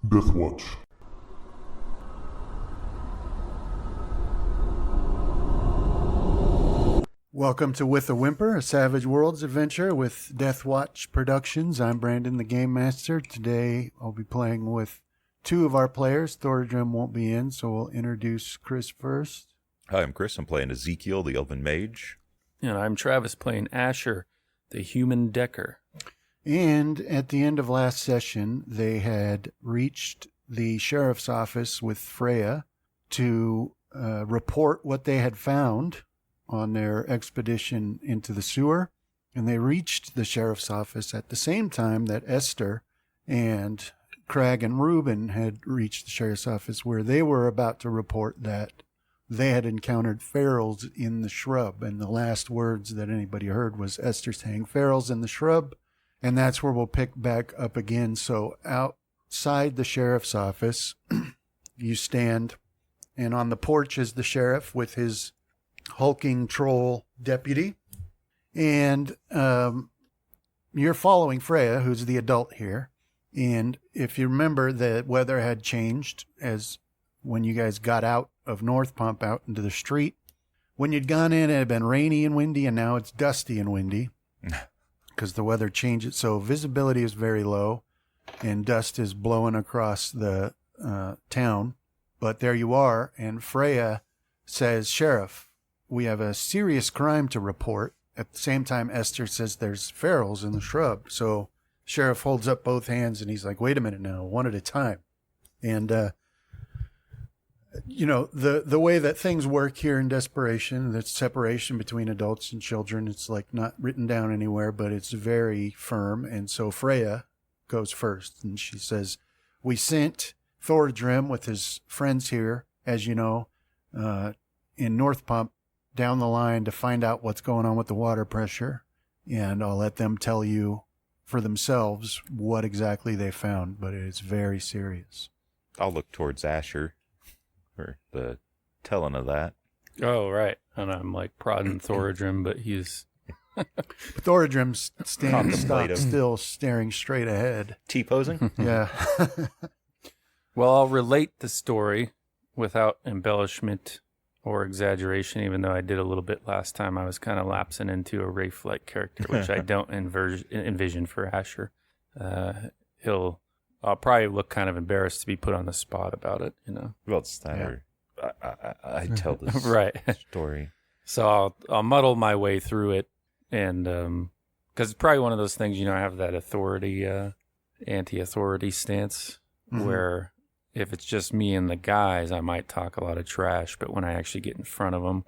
Deathwatch. Welcome to With a Whimper, a Savage Worlds adventure with Deathwatch Productions. I'm Brandon, the Game Master. Today I'll be playing with two of our players. Thordrim won't be in, so we'll introduce Chris first. Hi, I'm Chris. I'm playing Ezekiel, the Elven Mage. And I'm Travis playing Asher, the Human Decker. And at the end of last session, they had reached the sheriff's office with Freya to report what they had found on their expedition into the sewer. And they reached the sheriff's office at the same time that Esther and Crag and Reuben had reached the sheriff's office, where they were about to report that they had encountered ferals in the shrub. And the last words that anybody heard was Esther saying, "Ferals in the shrub." And that's where we'll pick back up again. So outside the sheriff's office, you stand, and on the porch is the sheriff with his hulking troll deputy. And you're following Freya, who's the adult here. And if you remember, the weather had changed as when you guys got out of North Pump out into the street. When you'd gone in, it had been rainy and windy, and now it's dusty and windy because the weather changes. So visibility is very low, and dust is blowing across the town. But there you are, and Freya says, "Sheriff, we have a serious crime to report." At the same time, Esther says there's ferals in the shrub. So Sheriff holds up both hands, and he's like, "Wait a minute now, one at a time." And you know, the way that things work here in Desperation, the separation between adults and children, it's like not written down anywhere, but it's very firm. And so Freya goes first, and she says, "We sent Thordrim with his friends here, as you know, in North Pump down the line to find out what's going on with the water pressure. And I'll let them tell you for themselves what exactly they found, but it's very serious." I'll look towards Asher for the telling of that. Oh, right. And I'm like prodding Thoradrim, but he's... Thoradrim's standing stock Contemplative. still, staring straight ahead. T-posing? Yeah. Well, I'll relate the story without embellishment or exaggeration, even though I did a little bit last time. I was kind of lapsing into a Wraith-like character, which I don't envision for Asher. I'll probably look kind of embarrassed to be put on the spot about it, you know. Well, it's time I tell this Right. story. So I'll muddle my way through it, and because it's probably one of those things, you know, I have that authority, anti-authority stance, where if it's just me and the guys, I might talk a lot of trash, but when I actually get in front of them,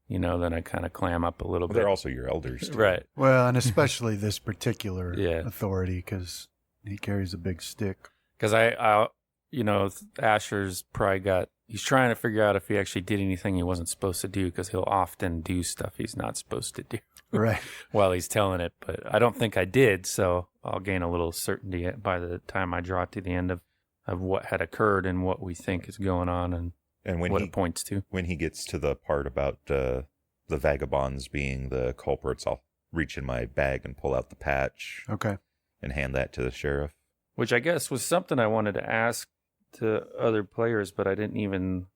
you know, then I kind of clam up a little bit. They're also your elders, too. Right. Well, and especially this particular Yeah. authority, because he carries a big stick. Because I, you know, Asher's probably he's trying to figure out if he actually did anything he wasn't supposed to do, because he'll often do stuff he's not supposed to do Right. while he's telling it. But I don't think I did, so I'll gain a little certainty by the time I draw to the end of what had occurred and what we think is going on and when what it points to. When he gets to the part about the vagabonds being the culprits, I'll reach in my bag and pull out the patch Okay. and hand that to the sheriff. Which I guess was something I wanted to ask to other players, but I didn't even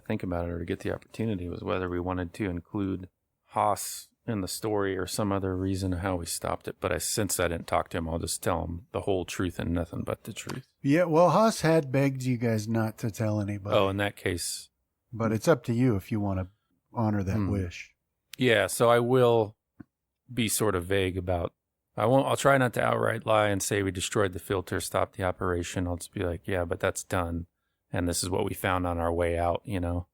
think about it or get the opportunity, was whether we wanted to include Haas in the story or some other reason how we stopped it. But since I didn't talk to him, I'll just tell him the whole truth and nothing but the truth. Yeah, well, Haas had begged you guys not to tell anybody. Oh, in that case. But it's up to you if you want to honor that wish. Yeah, so I will be sort of vague about... I'll try not to outright lie and say we destroyed the filter, stopped the operation. I'll just be like, yeah, but that's done. And this is what we found on our way out, you know,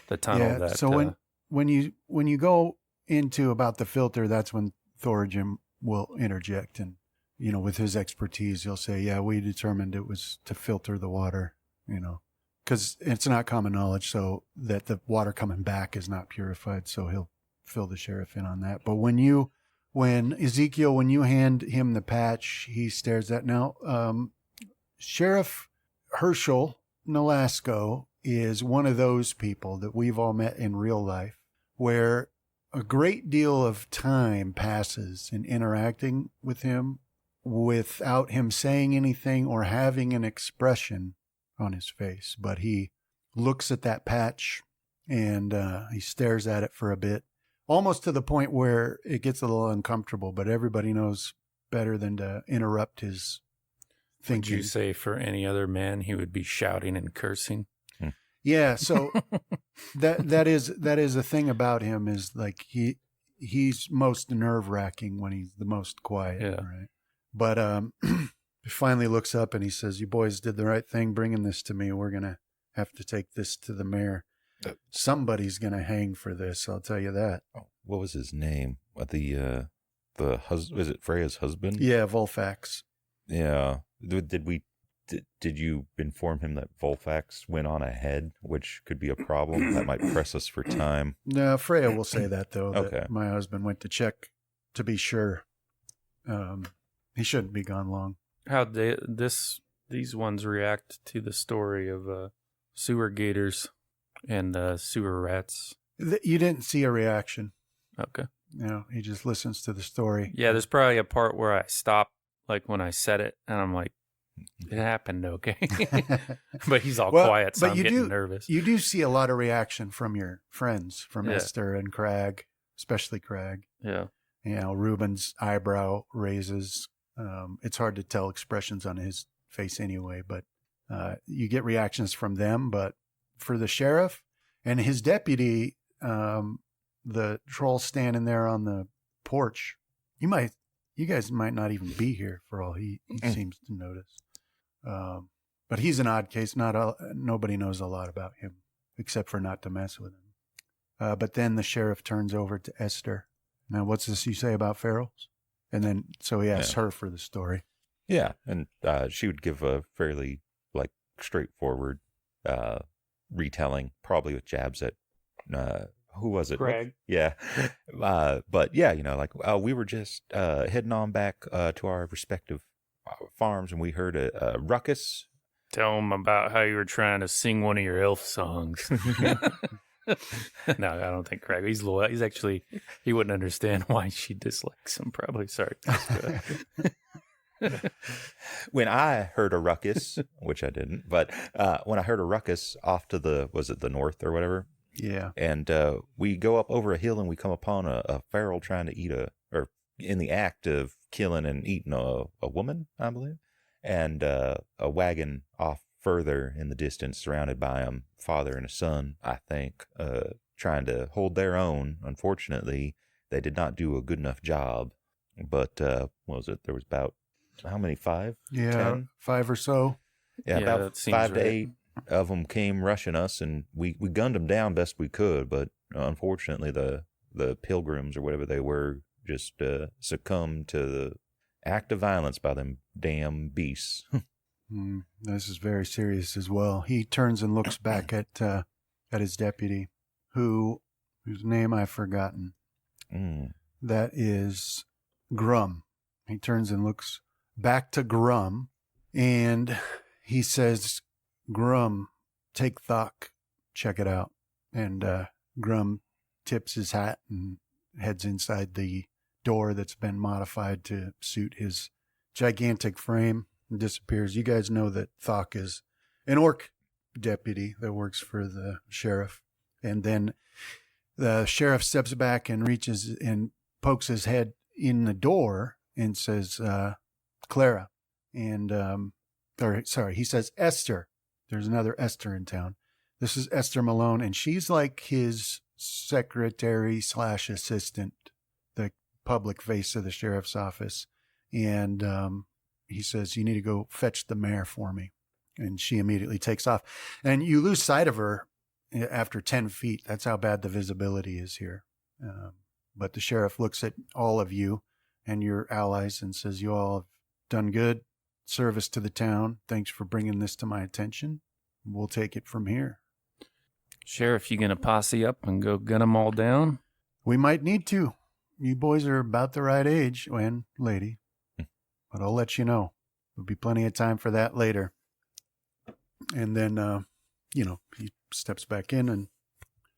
the tunnel. Yeah, so when you go into about the filter, that's when Thoradrim will interject, and, you know, with his expertise, he'll say, yeah, we determined it was to filter the water, you know, because it's not common knowledge, so that the water coming back is not purified. So he'll fill the sheriff in on that. But when Ezekiel, when you hand him the patch, he stares at now. Sheriff Herschel Nolasco is one of those people that we've all met in real life, where a great deal of time passes in interacting with him without him saying anything or having an expression on his face. But he looks at that patch and he stares at it for a bit, almost to the point where it gets a little uncomfortable, but everybody knows better than to interrupt his thinking. Would you say for any other man, he would be shouting and cursing? Yeah, so that is the thing about him, is like he's most nerve-wracking when he's the most quiet, Yeah. right? But he finally looks up and he says, "You boys did the right thing bringing this to me. We're gonna have to take this to the mayor. Somebody's gonna hang for this, I'll tell you that." Oh, what was his name? The is it Freya's husband? Yeah, Volfax. Yeah. Did you inform him that Volfax went on ahead, which could be a problem? That might press us for time. No, Freya will say that, though. Okay. That my husband went to check to be sure. He shouldn't be gone long. How'd these ones react to the story of sewer gators and sewer rats? You didn't see a reaction. Okay. He just listens to the story. Yeah, there's probably a part where I stop, like when I said it, and I'm like, it happened, okay? But he's all quiet, so I'm getting nervous. You do see a lot of reaction from your friends, from Yeah. Esther and Crag, especially Crag. Yeah. Ruben's eyebrow raises. It's hard to tell expressions on his face anyway, but you get reactions from them. But for the sheriff and his deputy, the troll standing there on the porch, you guys might not even be here for all he seems to notice. But he's an odd case. Nobody knows a lot about him except for not to mess with him. But then the sheriff turns over to Esther. Now, what's this you say about Farrell's? And then, so he asks her for the story. Yeah, and she would give a fairly straightforward retelling, probably with jabs at who was it? Craig. Yeah, but yeah, we were just heading on back to our respective farms, and we heard a ruckus. Tell him about how you were trying to sing one of your elf songs. No, I don't think Craig. He's loyal. He's actually, he wouldn't understand why she dislikes him, probably. Sorry. When I heard a ruckus, which I didn't, but when I heard a ruckus off to was it the north or whatever? Yeah. And we go up over a hill and we come upon a feral trying to eat or in the act of killing and eating a woman, I believe. And a wagon off further in the distance surrounded by a father and a son, I think, trying to hold their own. Unfortunately, they did not do a good enough job. But what was it? There was about, how many, 5? Yeah, 10? 5 or so. Yeah, Yeah, about that seems 5 to right. 8 of them came rushing us, and we gunned them down best we could. But unfortunately, the pilgrims or whatever they were just succumbed to the act of violence by them damn beasts. This is very serious as well. He turns and looks back at his deputy, whose name I've forgotten. That is Grum. He turns and looks back to Grum, and he says, "Grum, take Thok, check it out." And Grum tips his hat and heads inside the door that's been modified to suit his gigantic frame and disappears. You guys know that Thok is an orc deputy that works for the sheriff. And then the sheriff steps back and reaches and pokes his head in the door and says, Clara. And, he says, Esther. There's another Esther in town. This is Esther Malone, and she's like his secretary / assistant, the public face of the sheriff's office. And he says, you need to go fetch the mayor for me. And she immediately takes off. And you lose sight of her after 10 feet. That's how bad the visibility is here. But the sheriff looks at all of you and your allies and says, you all have done good service to the town. Thanks for bringing this to my attention. We'll take it from here. Sheriff, you going to posse up and go gun them all down? We might need to. You boys are about the right age, and lady. But I'll let you know. There'll be plenty of time for that later. And then, he steps back in and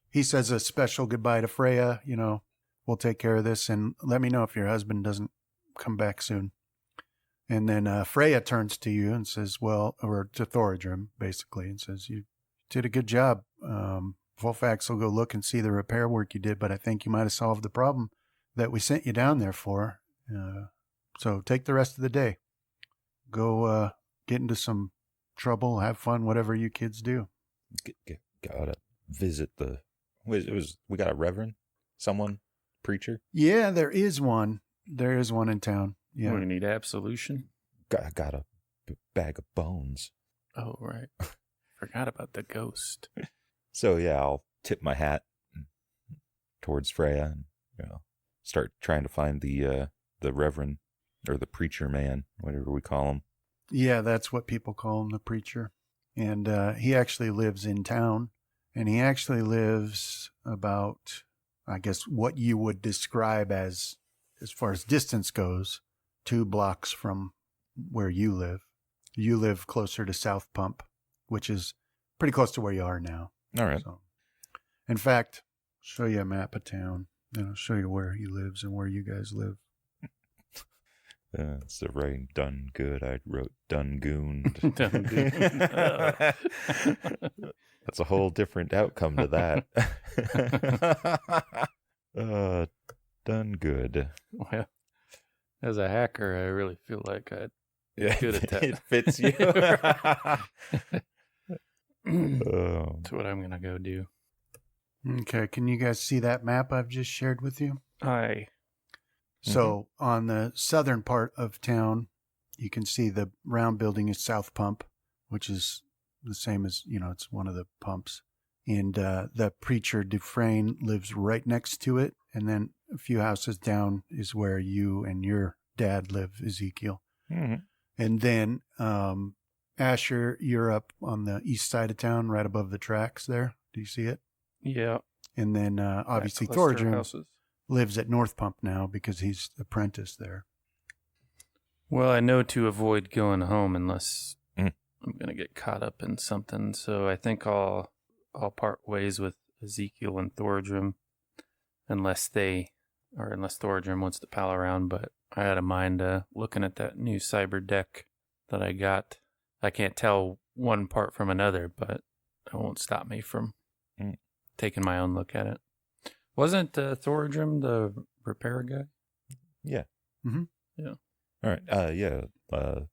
he says a special goodbye to Freya. We'll take care of this, and let me know if your husband doesn't come back soon. And then Freya turns to you and says, well, or to Thoradrim, basically, and says, you did a good job. Volfax will go look and see the repair work you did, but I think you might have solved the problem that we sent you down there for. So take the rest of the day. Go get into some trouble, have fun, whatever you kids do. Gotta visit we got a reverend? Someone? Preacher? Yeah, there is one. There is one in town. Yeah. We need absolution. Got a bag of bones. Oh, right. Forgot about the ghost. So yeah, I'll tip my hat towards Freya and start trying to find the reverend or the preacher man, whatever we call him. Yeah, that's what people call him, the preacher. And he actually lives in town, and he actually lives about, I guess, what you would describe as far as distance goes, 2 blocks from where you live. You live closer to South Pump, which is pretty close to where you are now. All right. So, in fact, I'll show you a map of town, and I'll show you where he lives and where you guys live. Instead of writing done good, I wrote done gooned. Done gooned. That's a whole different outcome to that. Done good. Well, as a hacker, I really feel like I'd be good at that. It fits you. That's what I'm going to go do. Okay, can you guys see that map I've just shared with you? Aye. So on the southern part of town, you can see the round building is South Pump, which is the same as, it's one of the pumps. And the preacher Dufresne lives right next to it. And then a few houses down is where you and your dad live, Ezekiel. Mm-hmm. And then Asher, you're up on the east side of town, right above the tracks there. Do you see it? Yeah. And then obviously Cluster Thoradrim houses. lives at North Pump now because he's apprentice there. Well, I know to avoid going home unless I'm going to get caught up in something. So I think I'll part ways with Ezekiel and Thoradrim unless Thoradrim wants to pal around. But I had a mind looking at that new cyber deck that I got. I can't tell one part from another, but it won't stop me from taking my own look at it. Wasn't Thoradrim the repair guy? Yeah. Mm-hmm. Yeah. All right.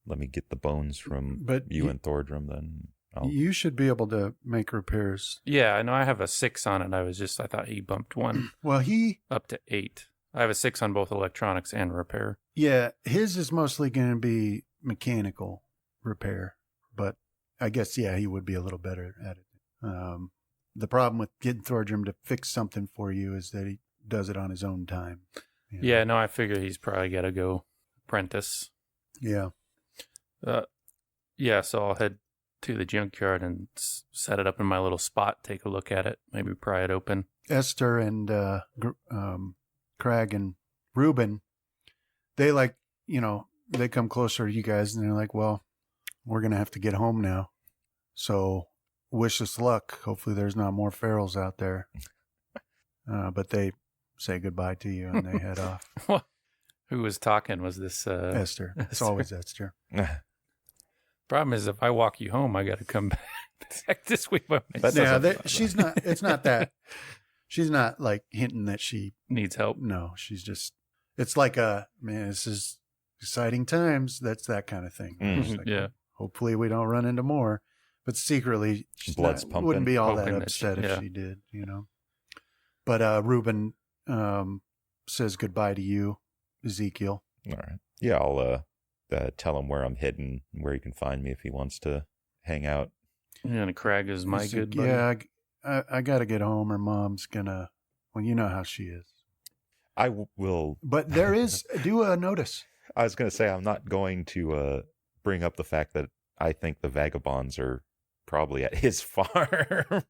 Let me get the bones from you and Thoradrim then. You should be able to make repairs. Yeah, I know I have a 6 on it. I thought he bumped one. Well, up to 8. I have a 6 on both electronics and repair. Yeah, his is mostly going to be mechanical repair, but I guess, he would be a little better at it. The problem with getting Thoradrim to fix something for you is that he does it on his own time. Yeah, no, I figure he's probably got to go apprentice. Yeah. Yeah, so I'll head to the junkyard and set it up in my little spot, take a look at it, maybe pry it open. Esther and Craig and Reuben, they they come closer to you guys and they're like, well, we're going to have to get home now. So wish us luck. Hopefully there's not more ferals out there. But they say goodbye to you and they head off. Who was talking? Was this Esther? It's always Esther. Problem is, if I walk you home, I got to come back this week by myself. She's not. It's not that. She's not like hinting that she needs help. No, she's just. It's like this is exciting times. That's that kind of thing. Like, yeah. Hopefully we don't run into more. But secretly, blood's pumping. Wouldn't be all that upset if she did. But Reuben says goodbye to you, Ezekiel. All right. Yeah, I'll tell him where I'm hidden, where he can find me if he wants to hang out. Yeah, and Craig is my good buddy. Yeah, I got to get home. Her mom's gonna. Well, you know how she is. I will. But there is do a notice. I was going to say I'm not going to bring up the fact that I think the vagabonds are probably at his farm.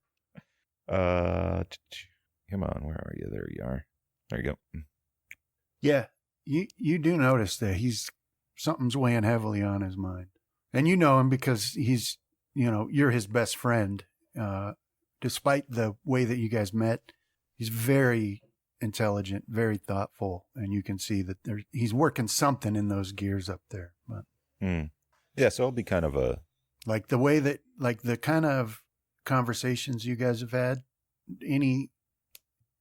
Come on, where are you? There you are. There you go. Yeah, you do notice that something's weighing heavily on his mind, and you know him because he's you're his best friend. Despite the way that you guys met, he's very intelligent, very thoughtful, and you can see that he's working something in those gears up there. But Yeah, so it'll be kind of a... Like the way that, like the kind of conversations you guys have had, any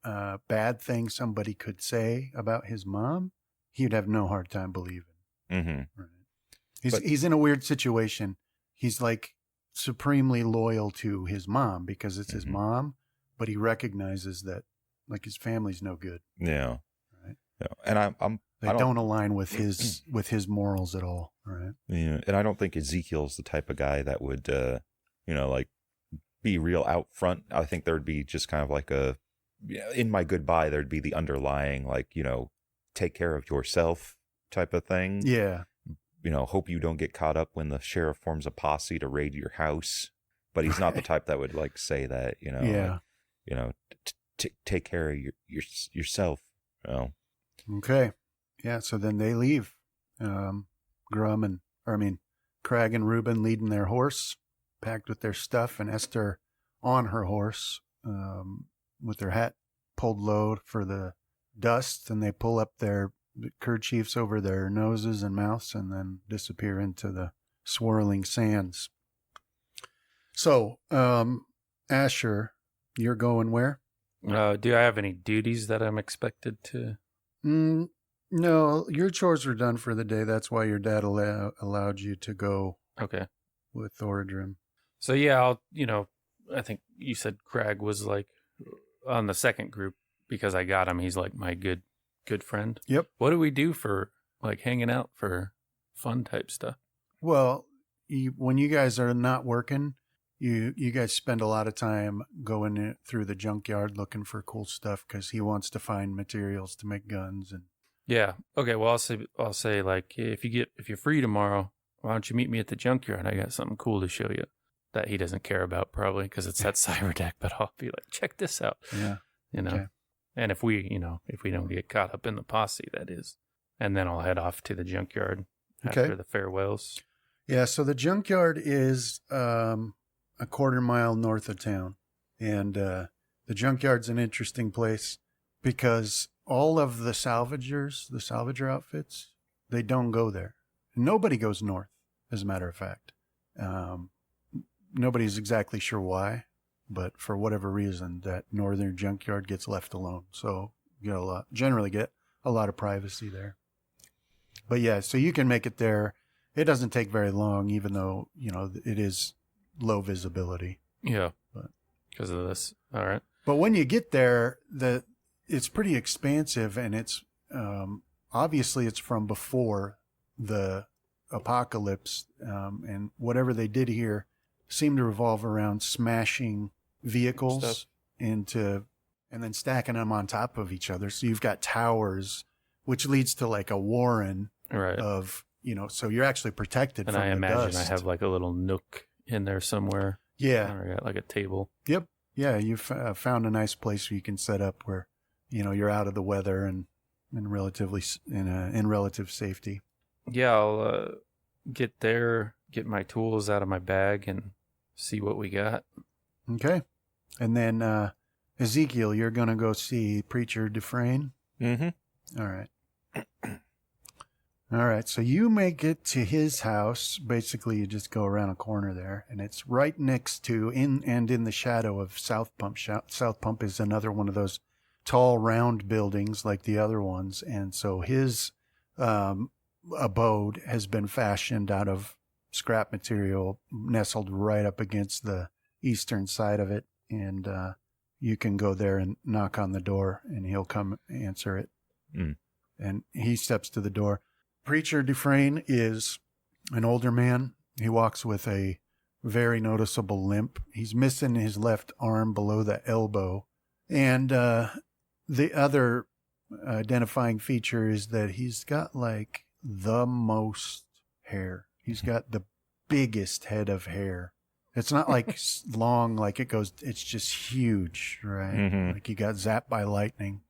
bad thing somebody could say about his mom, he'd have no hard time believing. Mm-hmm. Right. He's in a weird situation. He's like supremely loyal to his mom because it's his mom, but he recognizes that like his family's no good. Yeah. Right. Yeah. And they don't align with his morals at all. Right. Yeah. And I don't think Ezekiel's the type of guy that would, like be real out front. I think there'd be just kind of like in my goodbye, there'd be the underlying, like, take care of yourself type of thing. Yeah. Hope you don't get caught up when the sheriff forms a posse to raid your house. But he's not the type that would like say that, Yeah. Like, take care of yourself. Okay. Yeah. So then they leave. Crag and Reuben leading their horse, packed with their stuff, and Esther on her horse, with their hat pulled low for the dust, and they pull up their kerchiefs over their noses and mouths and then disappear into the swirling sands. So, Asher, you're going where? Do I have any duties that I'm expected to? No, your chores were done for the day. That's why your dad allowed you to go. Okay. With Thoradrim. So yeah, I think you said Crag was like on the second group because I got him. He's like my good friend. Yep. What do we do for like hanging out for fun type stuff? Well, when you guys are not working, you guys spend a lot of time going through the junkyard looking for cool stuff because he wants to find materials to make guns and. Yeah. Okay. Well, I'll say like if you're free tomorrow, why don't you meet me at the junkyard? I got something cool to show you that he doesn't care about probably because it's that cyber deck. But I'll be like, check this out. Yeah. Okay. And if we don't get caught up in the posse, that is, and then I'll head off to the junkyard after the farewells. Yeah. So the junkyard is a quarter-mile north of town, and the junkyard's an interesting place because all of the salvager outfits, they don't go there. Nobody goes north, as a matter of fact. Nobody's exactly sure why, but for whatever reason, that northern junkyard gets left alone. So you generally get a lot of privacy there. But yeah, so you can make it there. It doesn't take very long, even though, it is low visibility. Yeah, because of this. All right. But when you get there, it's pretty expansive, and it's obviously it's from before the apocalypse, and whatever they did here seemed to revolve around smashing vehicles and then stacking them on top of each other. So you've got towers, which leads to like a warren of, so you're actually protected and from I the imagine dust. I have like a little nook in there somewhere. Yeah. Or I got like a table. Yep. Yeah. You've found a nice place where you can set up where, you're out of the weather and in relative safety. Yeah, I'll get there, get my tools out of my bag, and see what we got. Okay. And then Ezekiel, you're going to go see Preacher Dufresne? Mm-hmm. All right. All right. So you make it to his house. Basically, you just go around a corner there, and it's right next to, in the shadow of South Pump. South Pump is another one of those tall, round buildings like the other ones. And so his abode has been fashioned out of scrap material nestled right up against the eastern side of it. And you can go there and knock on the door, and he'll come answer it. And he steps to the door. Preacher Dufresne is an older man. He walks with a very noticeable limp. He's missing his left arm below the elbow. And the other identifying feature is that he's got like the most hair. He's got the biggest head of hair. It's not like long, like it goes, it's just huge, right? Mm-hmm. Like he got zapped by lightning.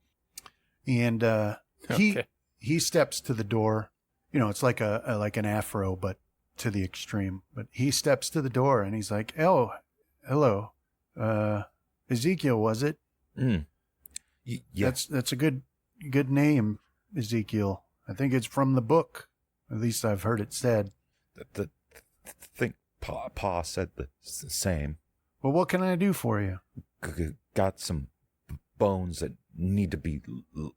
And he steps to the door. It's like an afro, but to the extreme. But he steps to the door and he's like, "Oh, hello. Ezekiel, was it?" Yeah. That's a good name, Ezekiel. I think it's from the book. At least I've heard it said. the think Pa said the same. Well, what can I do for you? Got some bones that need to be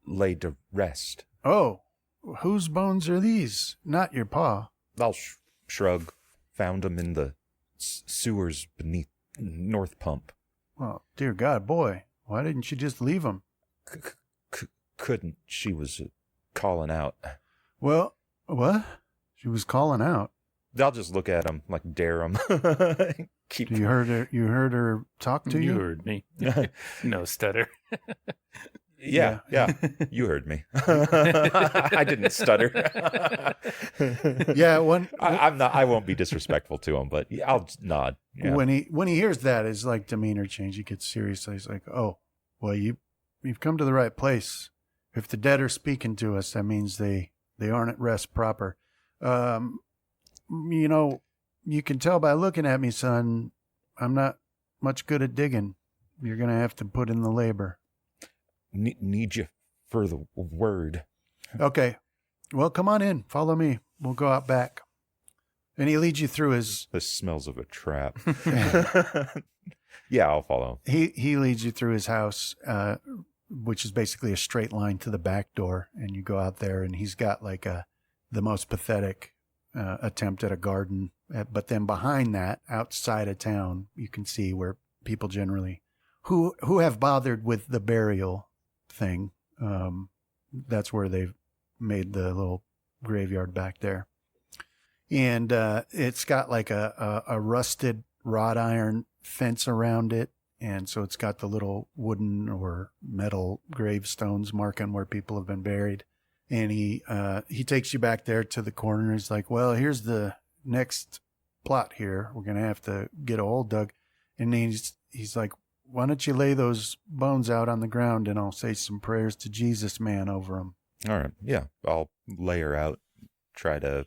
laid to rest. Oh, whose bones are these? Not your pa. I'll shrug. Found them in the sewers beneath North Pump. Well, dear God, boy, why didn't you just leave them? Couldn't. She was calling out. Well, what? She was calling out. I'll just look at him, like dare him. You heard her talk to you? You heard me. No stutter. Yeah. You heard me. I didn't stutter. Yeah, I won't be disrespectful to him, but I'll nod. Yeah. When he hears that, his like demeanor change. He gets serious. He's like, "Oh, well, you've come to the right place. If the dead are speaking to us, that means they aren't at rest proper. You know, you can tell by looking at me, son. I'm not much good at digging. You're gonna have to put in the labor. Need you for the word." Okay. Well, come on in. Follow me. We'll go out back. And he leads you through his... This smells of a trap. Yeah, I'll follow. He leads you through his house, which is basically a straight line to the back door. And you go out there, and he's got like the most pathetic attempt at a garden. But then behind that, outside of town, you can see where people generally... who have bothered with the burial thing. That's where they've made the little graveyard back there. And it's got like a rusted wrought iron fence around it. And so it's got the little wooden or metal gravestones marking where people have been buried. And he takes you back there to the corner. He's like, well, here's the next plot here. We're going to have to get a hole dug. And he's like, why don't you lay those bones out on the ground and I'll say some prayers to Jesus, man, over them. All right. Yeah. I'll lay her out, try to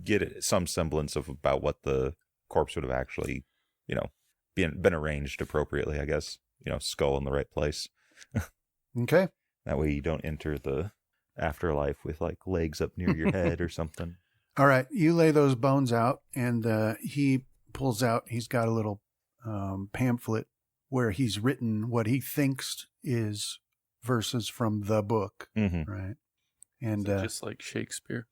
get some semblance of about what the corpse would have actually, been arranged appropriately, I guess. Skull in the right place. Okay. That way you don't enter the afterlife with like legs up near your head or something. All right. You lay those bones out and he pulls out, he's got a little pamphlet where he's written what he thinks is verses from the book, right? And just like Shakespeare.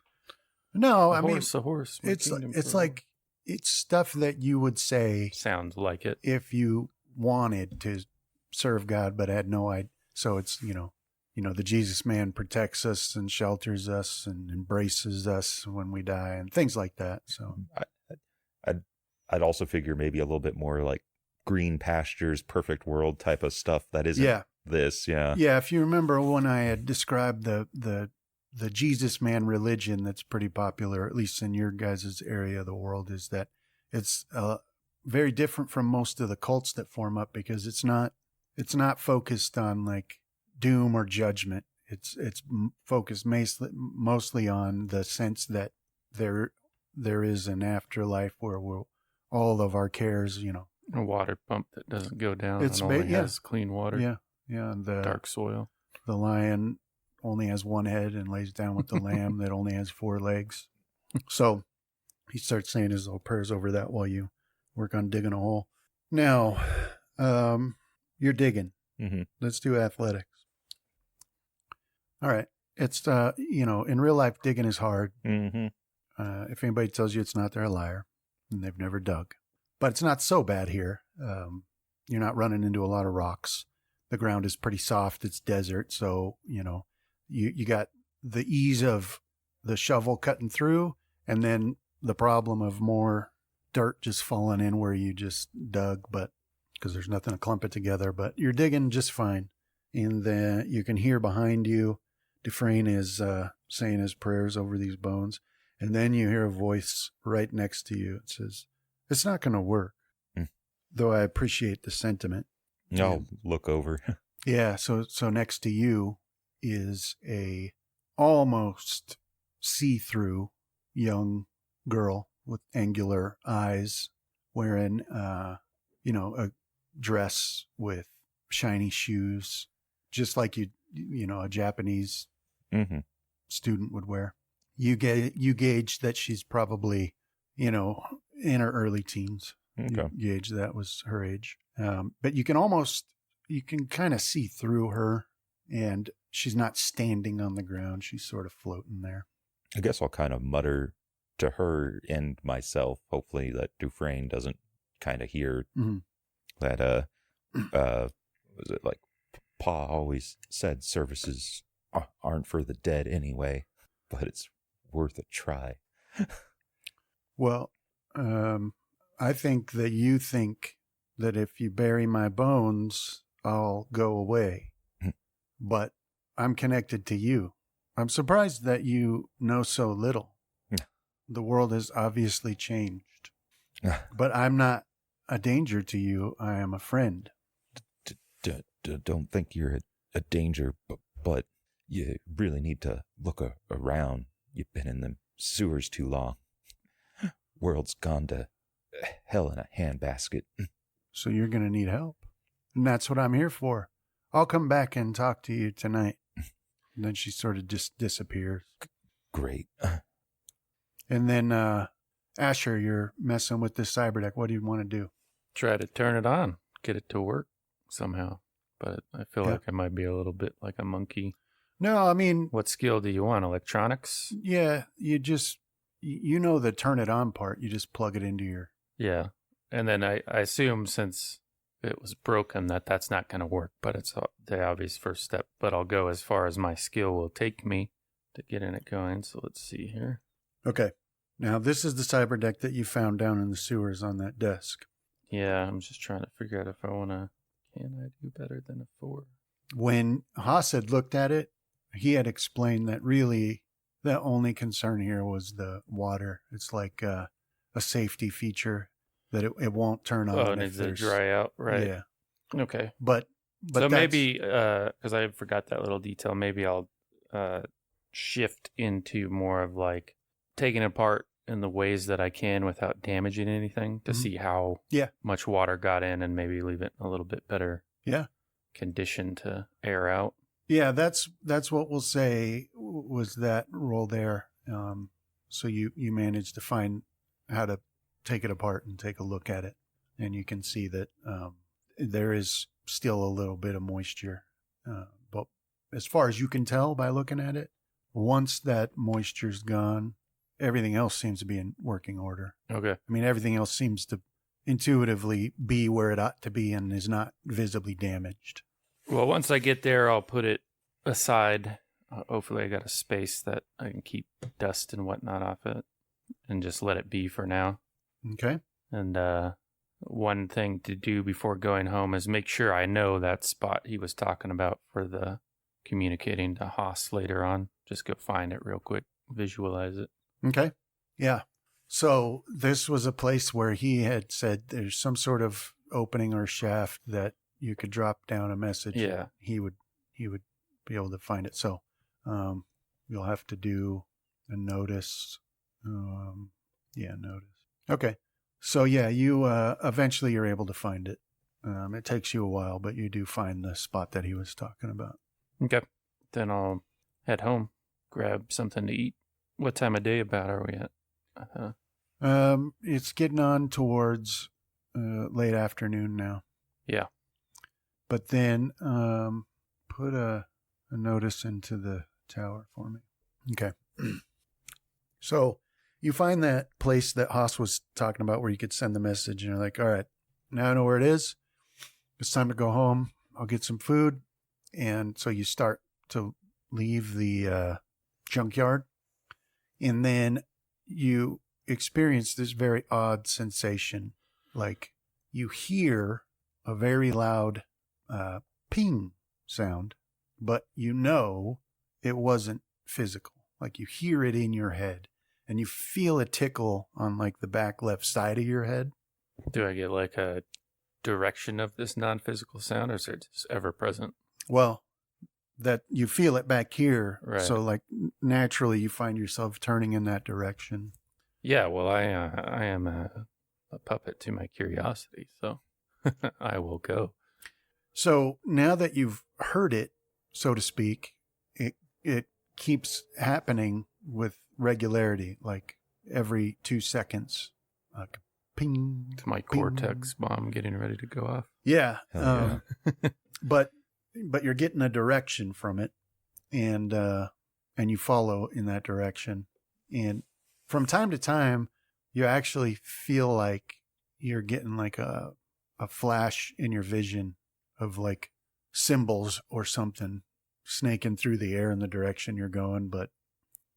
No, a horse. It's like it's stuff that you would say sounds like it if you wanted to serve God but had no idea. So it's the Jesus man protects us and shelters us and embraces us when we die and things like that. So I'd also figure maybe a little bit more like green pastures, perfect world type of stuff that isn't this. Yeah. Yeah. If you remember when I had described the Jesus man religion that's pretty popular, at least in your guys' area of the world, is that it's very different from most of the cults that form up because it's not focused on like doom or judgment. It's focused mostly on the sense that there is an afterlife where all of our cares, a water pump that doesn't go down it's and only has clean water. Yeah, and dark soil. The lion only has one head and lays down with the lamb that only has 4 legs. So he starts saying his little prayers over that while you work on digging a hole. Now, you're digging. Mm-hmm. Let's do athletics. All right. It's, in real life, digging is hard. Mm-hmm. If anybody tells you it's not, they're a liar and they've never dug. But it's not so bad here. You're not running into a lot of rocks. The ground is pretty soft. It's desert. So, you got the ease of the shovel cutting through and then the problem of more dirt just falling in where you just dug, but because there's nothing to clump it together, but you're digging just fine. And then you can hear behind you, Dufresne is saying his prayers over these bones. And then you hear a voice right next to you. It says, it's not going to work, though I appreciate the sentiment. I'll look over. Yeah, so next to you is a almost see-through young girl with angular eyes wearing, a dress with shiny shoes, just like a Japanese student would wear. You gauge that she's probably, in her early teens. Okay. You gauge that was her age. But you can kind of see through her, and she's not standing on the ground. She's sort of floating there. I guess I'll kind of mutter to her and myself, hopefully that Dufresne doesn't kind of hear that, was it like Pa always said services aren't for the dead anyway, but it's worth a try. Well, I think that you think that if you bury my bones, I'll go away. But I'm connected to you. I'm surprised that you know so little. The world has obviously changed. But I'm not a danger to you. I am a friend. Don't think you're a danger, but you really need to look around. You've been in them sewers too long. World's gone to hell in a handbasket. So you're going to need help. And that's what I'm here for. I'll come back and talk to you tonight. And then she sort of just disappears. Great. And then, Asher, you're messing with this cyberdeck. What do you want to do? Try to turn it on, get it to work somehow. But I feel like I might be a little bit like a monkey. No, I mean... What skill do you want? Electronics? Yeah, you know the turn it on part. You just plug it into your... Yeah. And then I assume since it was broken that's not going to work, but it's the obvious first step. But I'll go as far as my skill will take me to getting it going. So let's see here. Okay. Now, this is the cyberdeck that you found down in the sewers on that desk. Yeah, I'm just trying to figure out if I want to... Can I do better than a 4? When Haas had looked at it, he had explained that really the only concern here was the water. It's like a safety feature that it won't turn on. Oh, it needs to dry out, right? Yeah. Okay. But so maybe, because I forgot that little detail, maybe I'll shift into more of like taking it apart in the ways that I can without damaging anything to see how much water got in and maybe leave it in a little bit better condition to air out. Yeah, that's what we'll say was that roll there. So you managed to find how to take it apart and take a look at it. And you can see that there is still a little bit of moisture. But as far as you can tell by looking at it, once that moisture's gone, everything else seems to be in working order. Okay. I mean, everything else seems to intuitively be where it ought to be and is not visibly damaged. Well, once I get there, I'll put it aside. Hopefully I got a space that I can keep dust and whatnot off it and just let it be for now. Okay. And one thing to do before going home is make sure I know that spot he was talking about for the communicating to Haas later on. Just go find it real quick, visualize it. Okay. Yeah. So this was a place where he had said there's some sort of opening or shaft that you could drop down a message. Yeah. He would be able to find it. So you'll have to do a notice. Notice. Okay. So yeah, you eventually you're able to find it. It takes you a while, but you do find the spot that he was talking about. Okay. Then I'll head home, grab something to eat. What time of day about are we at? It's getting on towards late afternoon now. Yeah. But then put a notice into the tower for me. Okay. So you find that place that Haas was talking about where you could send the message, and you're like, all right, now I know where it is. It's time to go home. I'll get some food. And so you start to leave the junkyard. And then you experience this very odd sensation. Like you hear a very loud ping sound, but you know it wasn't physical. Like you hear it in your head and you feel a tickle on like the back left side of your head. Do I get like a direction of this non-physical sound, or is it just ever present? Well, that you feel it back here. Right. So like naturally you find yourself turning in that direction. Yeah, well, I am a puppet to my curiosity, so I will go. So now that you've heard it, so to speak, it keeps happening with regularity. Like every 2 seconds. Like ping. It's my ping. Cortex bomb getting ready to go off. Yeah. Hell But you're getting a direction from it, and you follow in that direction. And from time to time, you actually feel like you're getting like a flash in your vision of like symbols or something snaking through the air in the direction you're going, but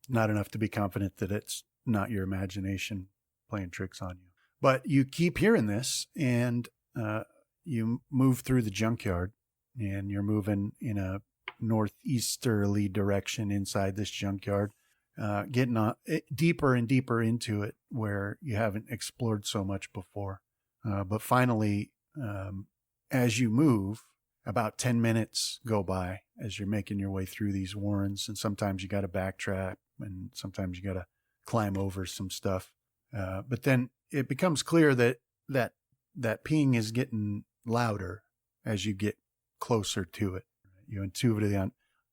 not enough to be confident that it's not your imagination playing tricks on you. But you keep hearing this, and you move through the junkyard, and you're moving in a northeasterly direction inside this junkyard, getting deeper and deeper into it where you haven't explored so much before. But finally, as you move, about 10 minutes go by as you're making your way through these warrens, and sometimes you got to backtrack, and sometimes you got to climb over some stuff. But then it becomes clear that ping is getting louder as you get closer to it. You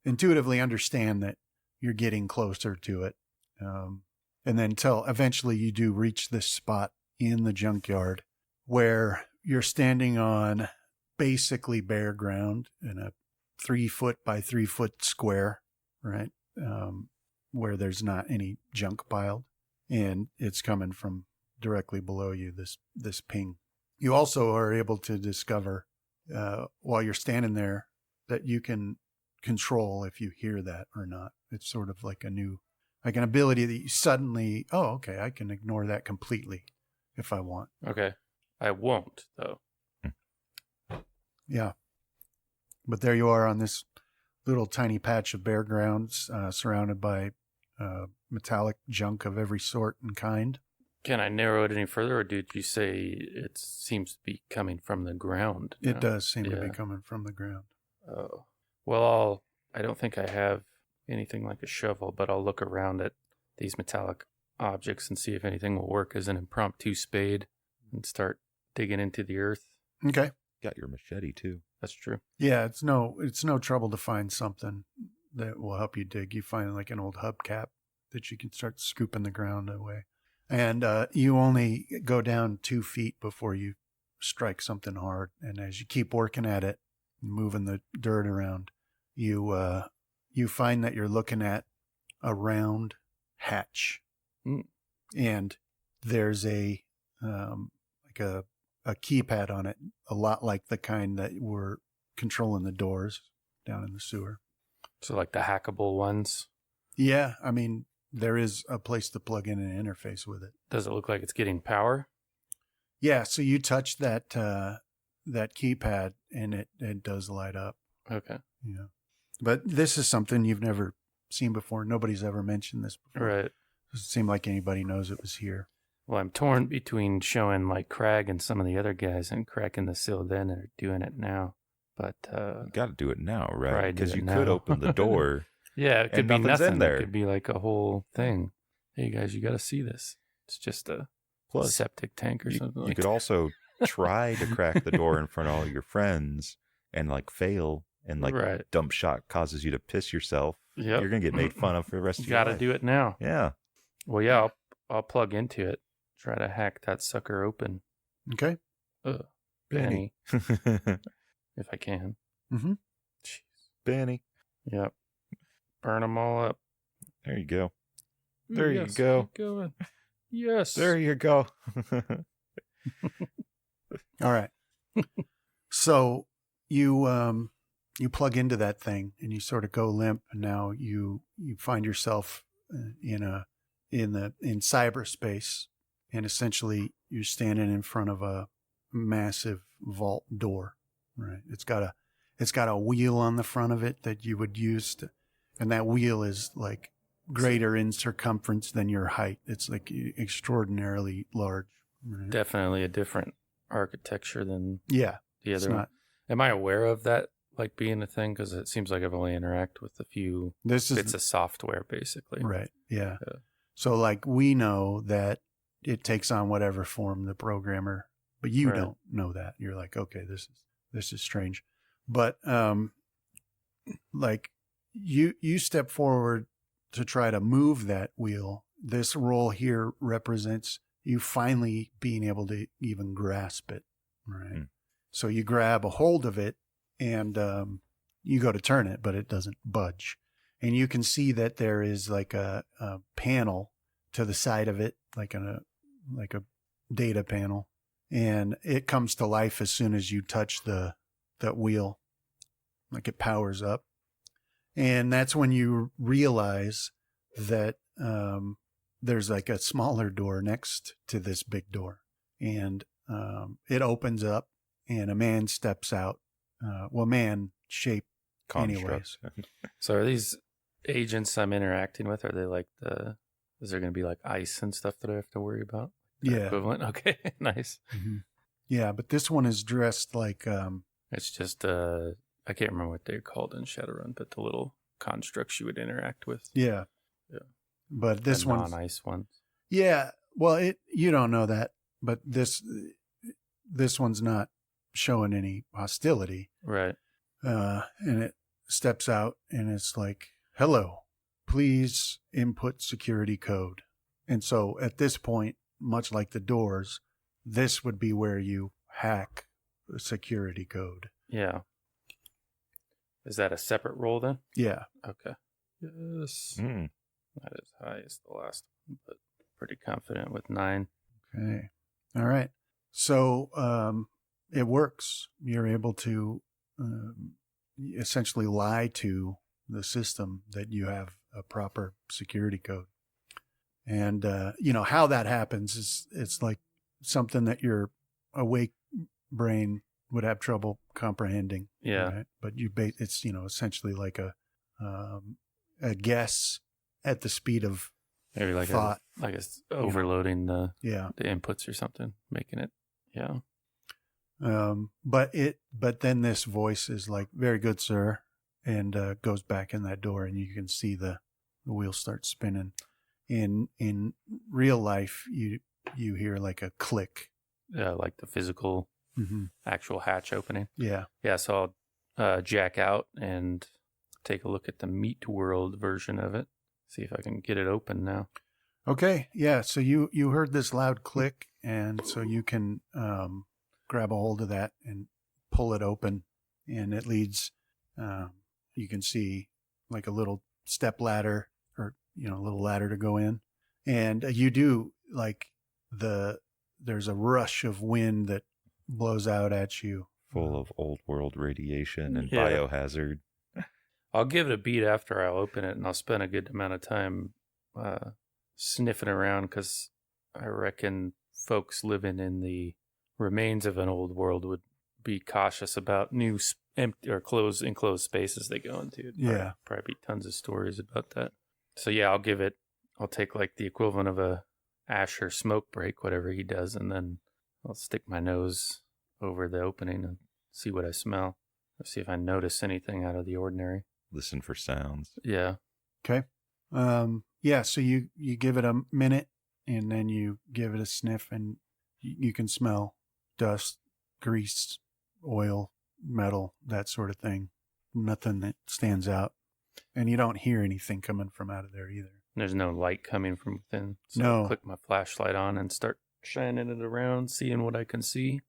intuitively understand that you're getting closer to it. And then until eventually you do reach this spot in the junkyard where you're standing on basically bare ground in a 3 foot by 3 foot square, right? Where there's not any junk piled, and it's coming from directly below you, this ping. You also are able to discover while you're standing there that you can control if you hear that or not. It's sort of like an ability that you suddenly, okay, I can ignore that completely if I want. Okay. I won't, though. Yeah. But there you are on this little tiny patch of bare ground, surrounded by metallic junk of every sort and kind. Can I narrow it any further, or did you say it seems to be coming from the ground? It does seem to be coming from the ground. Oh. Well, I don't think I have anything like a shovel, but I'll look around at these metallic objects and see if anything will work as an impromptu spade and start digging into the earth. Okay. Got your machete too. That's true. Yeah, it's no trouble to find something that will help you dig. You find like an old hubcap that you can start scooping the ground away. And you only go down 2 feet before you strike something hard. And as you keep working at it, moving the dirt around, you find that you're looking at a round hatch. Mm. And there's a keypad on it, a lot like the kind that were controlling the doors down in the sewer. So like the hackable ones? Yeah, I mean, there is a place to plug in an interface with it. Does it look like it's getting power? Yeah, so you touch that keypad and it does light up. Okay. Yeah. But this is something you've never seen before. Nobody's ever mentioned this before. Right. Doesn't seem like anybody knows it was here. Well, I'm torn between showing like Crag and some of the other guys and cracking the seal then or doing it now. But you got to do it now, right? Right, Because you now. could open the door. Yeah, it could and be nothing's nothing. in there. It could be like a whole thing. Hey guys, you got to see this. It's just a Plus, septic tank or something. You like could that. also try to crack the door in front of all your friends and like fail, and like Right. dump shot causes you to piss yourself. Yep. You're gonna get made fun of for the rest You of your got to life. do it now. Yeah. Well, yeah, I'll plug into it. Try to hack that sucker open. Okay. Benny, if I can. Mm-hmm. Jeez. Benny. Yep. Burn them all up. There you go. There you Yes, go. keep going. Yes. There you go. All right. So you plug into that thing and you sort of go limp, and now you find yourself in cyberspace, and essentially you're standing in front of a massive vault door. Right. It's got a wheel on the front of it that you would use to, and that wheel is like greater in circumference than your height. It's like extraordinarily large. Right? Definitely a different architecture than Yeah. the It's other one. not. Am I aware of that, like being a thing? Because it seems like I've only interacted with a few This is bits of software, basically. right. Yeah. Yeah. So like we know that it takes on whatever form the programmer, but you Right. don't know that. You're like, okay, this is strange. But like you step forward to try to move that wheel, this roll here represents you finally being able to even grasp it, right? So you grab a hold of it and you go to turn it, but it doesn't budge. And you can see that there is like a panel to the side of it, like a data panel. And it comes to life as soon as you touch that wheel, like it powers up. And that's when you realize that there's like a smaller door next to this big door. And it opens up and a man steps out. Man shape anyways. So are these agents I'm interacting with, are they like is there going to be like ice and stuff that I have to worry about? Yeah. Equivalent? Okay, nice. Mm-hmm. Yeah, but this one is dressed like... it's just, I can't remember what they're called in Shadowrun, but the little constructs you would interact with. Yeah. But this one... non-ice ones. Yeah, well, you don't know that, but this one's not showing any hostility. Right. And it steps out and it's like, hello, please input security code. And so at this point, much like the doors, this would be where you hack the security code. Yeah. Is that a separate roll then? Yeah. Okay. Yes. Not as high as the last one, but pretty confident with 9. Okay. All right. So it works. You're able to essentially lie to the system that you have a proper security code. And, how that happens is it's like something that your awake brain would have trouble comprehending. Yeah. Right? But it's, essentially like a guess at the speed of maybe like thought. Overloading the the inputs or something, making it. Yeah. But then this voice is like, very good, sir. And goes back in that door and you can see the wheel start spinning. In real life, you hear like a click. Yeah, like the physical actual hatch opening. Yeah. Yeah, so I'll jack out and take a look at the Meat World version of it. See if I can get it open now. Okay. Yeah, so you heard this loud click, and so you can grab a hold of that and pull it open, and it leads, you can see like a little step ladder or, a little ladder to go in. And you do like there's a rush of wind that blows out at you. Full of old world radiation and biohazard. I'll give it a beat after I'll open it, and I'll spend a good amount of time sniffing around because I reckon folks living in the remains of an old world would be cautious about new empty or enclosed spaces they go into. Probably be tons of stories about that. So I'll take like the equivalent of a Asher smoke break, whatever he does, and then I'll stick my nose over the opening and see what I smell. See if I notice anything out of the ordinary. Listen for sounds. Yeah. Okay. So you give it a minute and then you give it a sniff and you can smell dust, grease, oil, metal, that sort of thing. Nothing that stands out. And you don't hear anything coming from out of there either. There's no light coming from within. So No. I'll click my flashlight on and start shining it around, seeing what I can see.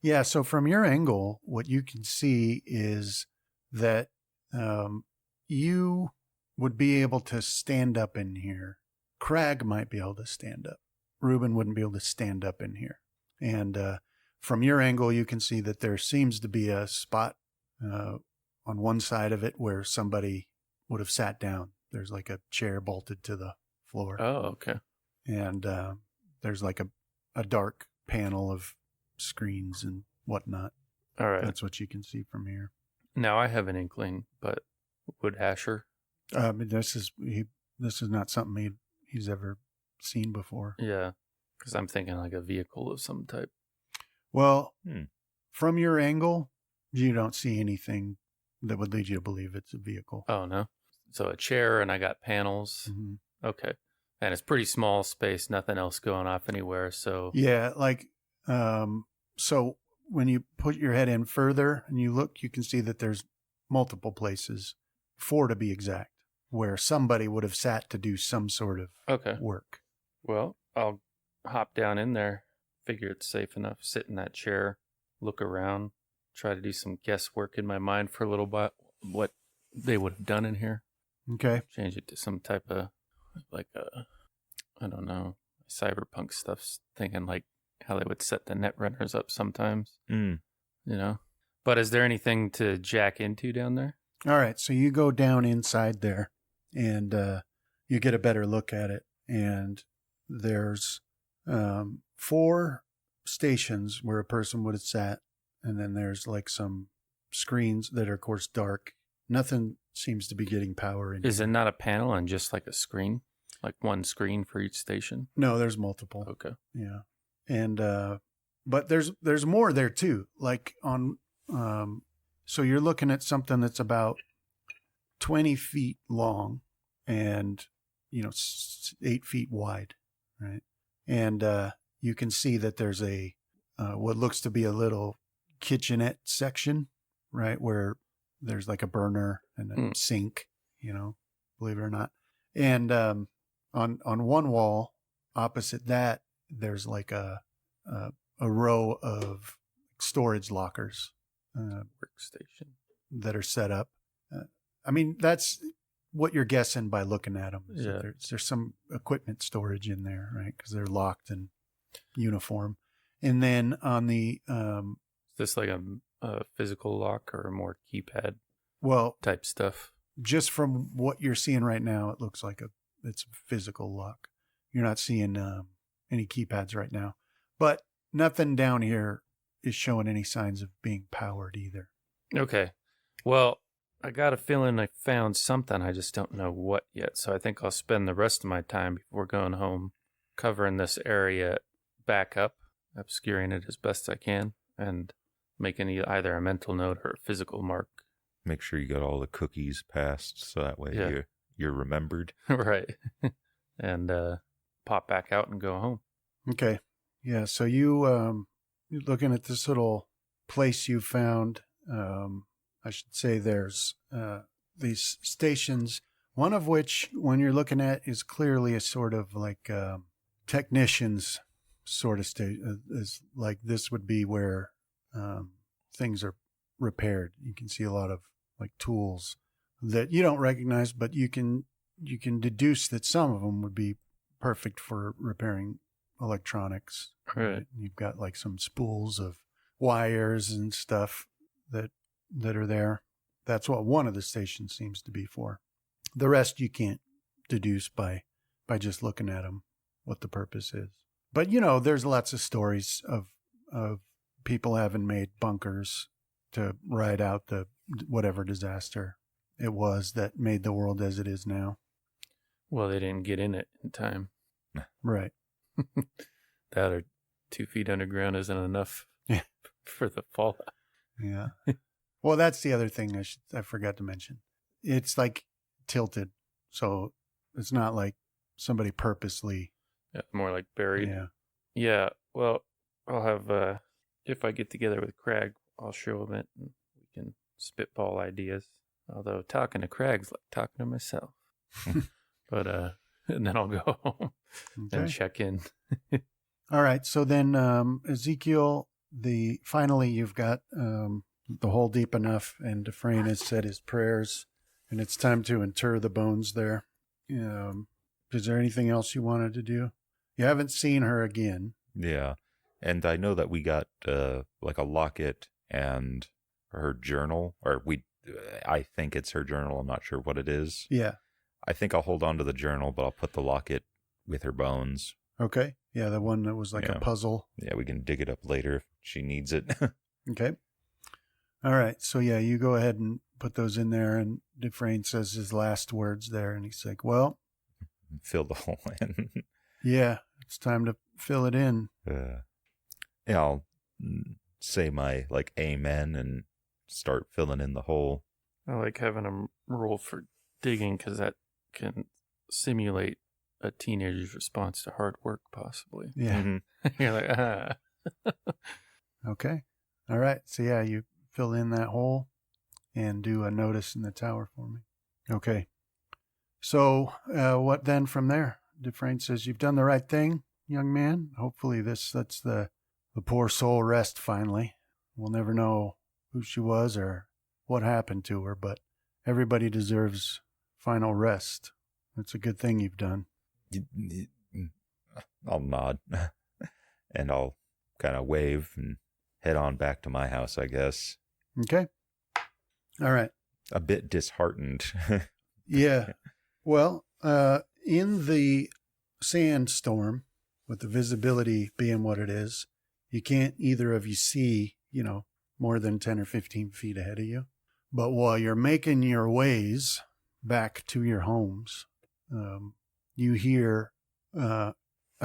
Yeah, so from your angle, what you can see is that you would be able to stand up in here. Crag might be able to stand up. Reuben wouldn't be able to stand up in here. And from your angle, you can see that there seems to be a spot on one side of it where somebody would have sat down. There's like a chair bolted to the floor. Oh, okay. And there's like a dark panel of screens and whatnot. All right. That's what you can see from here. Now I have an inkling, but would Asher? This is not something he's ever seen before. Yeah, because I'm thinking like a vehicle of some type. Well, from your angle, you don't see anything that would lead you to believe it's a vehicle. Oh, no? So a chair and I got panels. Mm-hmm. Okay. And it's pretty small space, nothing else going off anywhere. So yeah, like, so when you put your head in further and you look, you can see that there's multiple places, 4 to be exact, where somebody would have sat to do some sort of work. Well, I'll hop down in there. Figure it's safe enough. Sit in that chair, look around, try to do some guesswork in my mind for a little bit. What they would have done in here. Okay. Change it to some type of I don't know, cyberpunk stuff. Thinking like how they would set the net runners up sometimes. Mm. You know. But is there anything to jack into down there? All right. So you go down inside there, and you get a better look at it. And there's 4 stations where a person would have sat, and then there's like some screens that are, of course, dark. Nothing seems to be getting power in. Is it not a panel and just like a screen? Like one screen for each station? No, there's multiple. Okay. Yeah. And but there's more there too. Like on so you're looking at something that's about 20 feet long and 8 feet wide, right? And you can see that there's a what looks to be a little kitchenette section, right, where there's like a burner and a sink, believe it or not. And on one wall opposite that, there's like a row of storage lockers Workstation that are set up. I mean, that's what you're guessing by looking at them. Yeah. There's some equipment storage in there, right? Because they're locked and uniform. And then on the Is this like a physical lock or more keypad type stuff? Just from what you're seeing right now, it looks like it's a physical lock. You're not seeing any keypads right now, but nothing down here is showing any signs of being powered either. Okay. Well, I got a feeling I found something. I just don't know what yet. So I think I'll spend the rest of my time before going home covering this area back up, obscuring it as best I can, and making either a mental note or a physical mark. Make sure you got all the cookies passed so that way you're remembered. Right. And pop back out and go home. Okay. Yeah. So you're looking at this little place you found. I should say there's these stations, one of which, when you're looking at, is clearly a sort of like technicians sort of station. Is like this would be where things are repaired. You can see a lot of like tools that you don't recognize, but you can deduce that some of them would be perfect for repairing electronics. Right. You've got like some spools of wires and stuff that are there. That's what one of the stations seems to be for. The rest you can't deduce by just looking at them what the purpose is. But there's lots of stories of people having made bunkers to ride out the whatever disaster it was that made the world as it is now. Well, they didn't get in it in time. Right. That or 2 feet underground isn't enough for the fallout. Yeah. Well, that's the other thing I forgot to mention. It's like tilted, so it's not like somebody purposely. Yeah, more like buried. Yeah. Yeah. Well, I'll have if I get together with Craig, I'll show him it and we can spitball ideas. Although talking to Craig's like talking to myself. But and then I'll go home and check in. All right. So then Ezekiel, finally you've got the hole deep enough, and Dufresne has said his prayers, and it's time to inter the bones there. Is there anything else you wanted to do? You haven't seen her again. Yeah. And I know that we got like a locket and her journal, or I think it's her journal. I'm not sure what it is. Yeah. I think I'll hold on to the journal, but I'll put the locket with her bones. Okay. Yeah, the one that was like a puzzle. Yeah, we can dig it up later if she needs it. Okay. All right. So, yeah, you go ahead and put those in there, and Dufresne says his last words there, and he's like, well. Fill the hole in. Yeah, it's time to fill it in. Yeah, I'll say my, amen and start filling in the hole. I like having a rule for digging because that can simulate a teenager's response to hard work, possibly. Yeah. Mm-hmm. You're like, ah. Okay. All right. So, yeah, you fill in that hole and do a notice in the tower for me. Okay. So, what then from there? Dufresne says, "You've done the right thing, young man. Hopefully this lets the poor soul rest finally. We'll never know who she was or what happened to her, but everybody deserves final rest. It's a good thing you've done." I'll nod and I'll kind of wave and head on back to my house, I guess. Okay. All right. A bit disheartened. Yeah. Well, in the sandstorm, with the visibility being what it is, you can't either of you see, more than 10 or 15 feet ahead of you. But while you're making your ways back to your homes, you hear a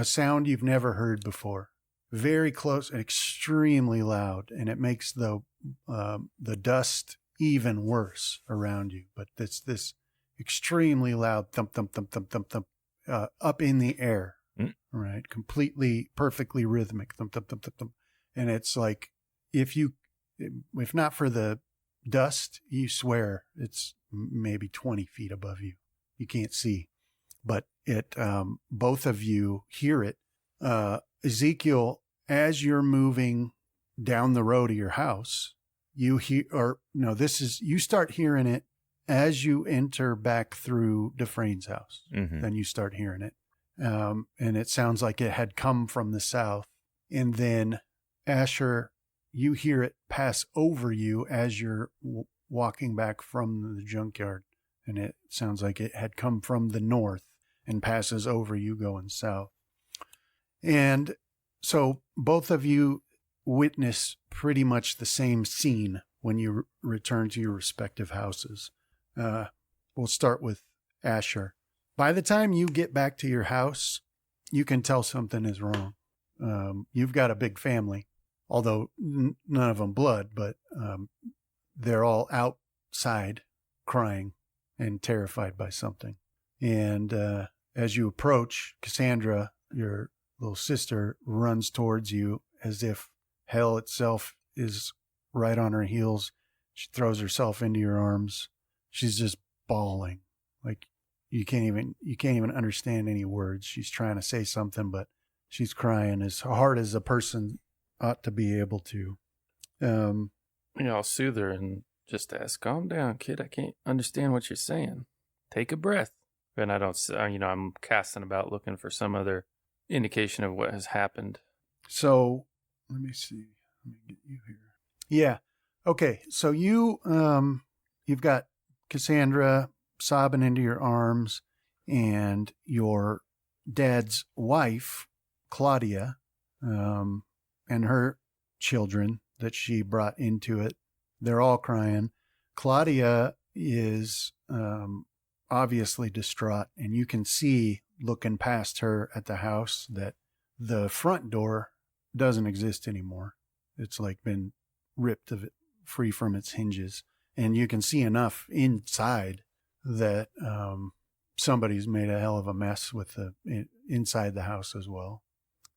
sound you've never heard before. Very close and extremely loud, and it makes the dust even worse around you. But it's this extremely loud thump, thump, thump, thump, thump, thump, up in the air, right? Completely, perfectly rhythmic, thump, thump, thump, thump, thump. And it's like, if not for the dust, you swear it's maybe 20 feet above you. You can't see, but both of you hear it. Ezekiel, as you're moving down the road to your house, you start hearing it as you enter back through Dufresne's house. Mm-hmm. Then you start hearing it. And it sounds like it had come from the south. And then, Asher, you hear it pass over you as you're walking back from the junkyard. And it sounds like it had come from the north and passes over you going south. And so both of you witness pretty much the same scene when you return to your respective houses. We'll start with Asher. By the time you get back to your house, you can tell something is wrong. You've got a big family, although none of them blood, but they're all outside crying and terrified by something. And as you approach, Cassandra, your little sister, runs towards you as if hell itself is right on her heels. She throws herself into your arms. She's just bawling. Like you can't even understand any words. She's trying to say something, but she's crying as hard as a person ought to be able to. I'll soothe her and just ask, "Calm down, kid. I can't understand what you're saying. Take a breath." And I don't, I'm casting about looking for some other indication of what has happened. So let me see. Let me get you here. Yeah. Okay. So you've got Cassandra sobbing into your arms, and your dad's wife, Claudia, and her children that she brought into it. They're all crying. Claudia is obviously distraught, and you can see, looking past her at the house, that the front door doesn't exist anymore. It's like been ripped of it, free from its hinges. And you can see enough inside that somebody's made a hell of a mess with inside the house as well.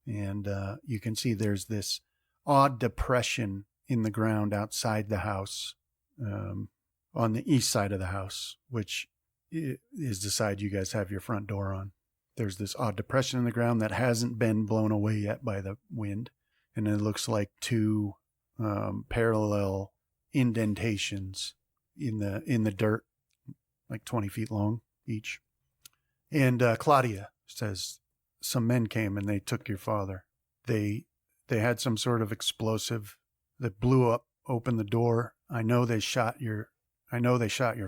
And you can see there's this odd depression in the ground outside the house, on the east side of the house, which is the side you guys have your front door on. There's this odd depression in the ground that hasn't been blown away yet by the wind. And it looks like two parallel indentations in the dirt, like 20 feet long each. And Claudia says, "Some men came and they took your father. They had some sort of explosive that blew up, opened the door. I know they shot your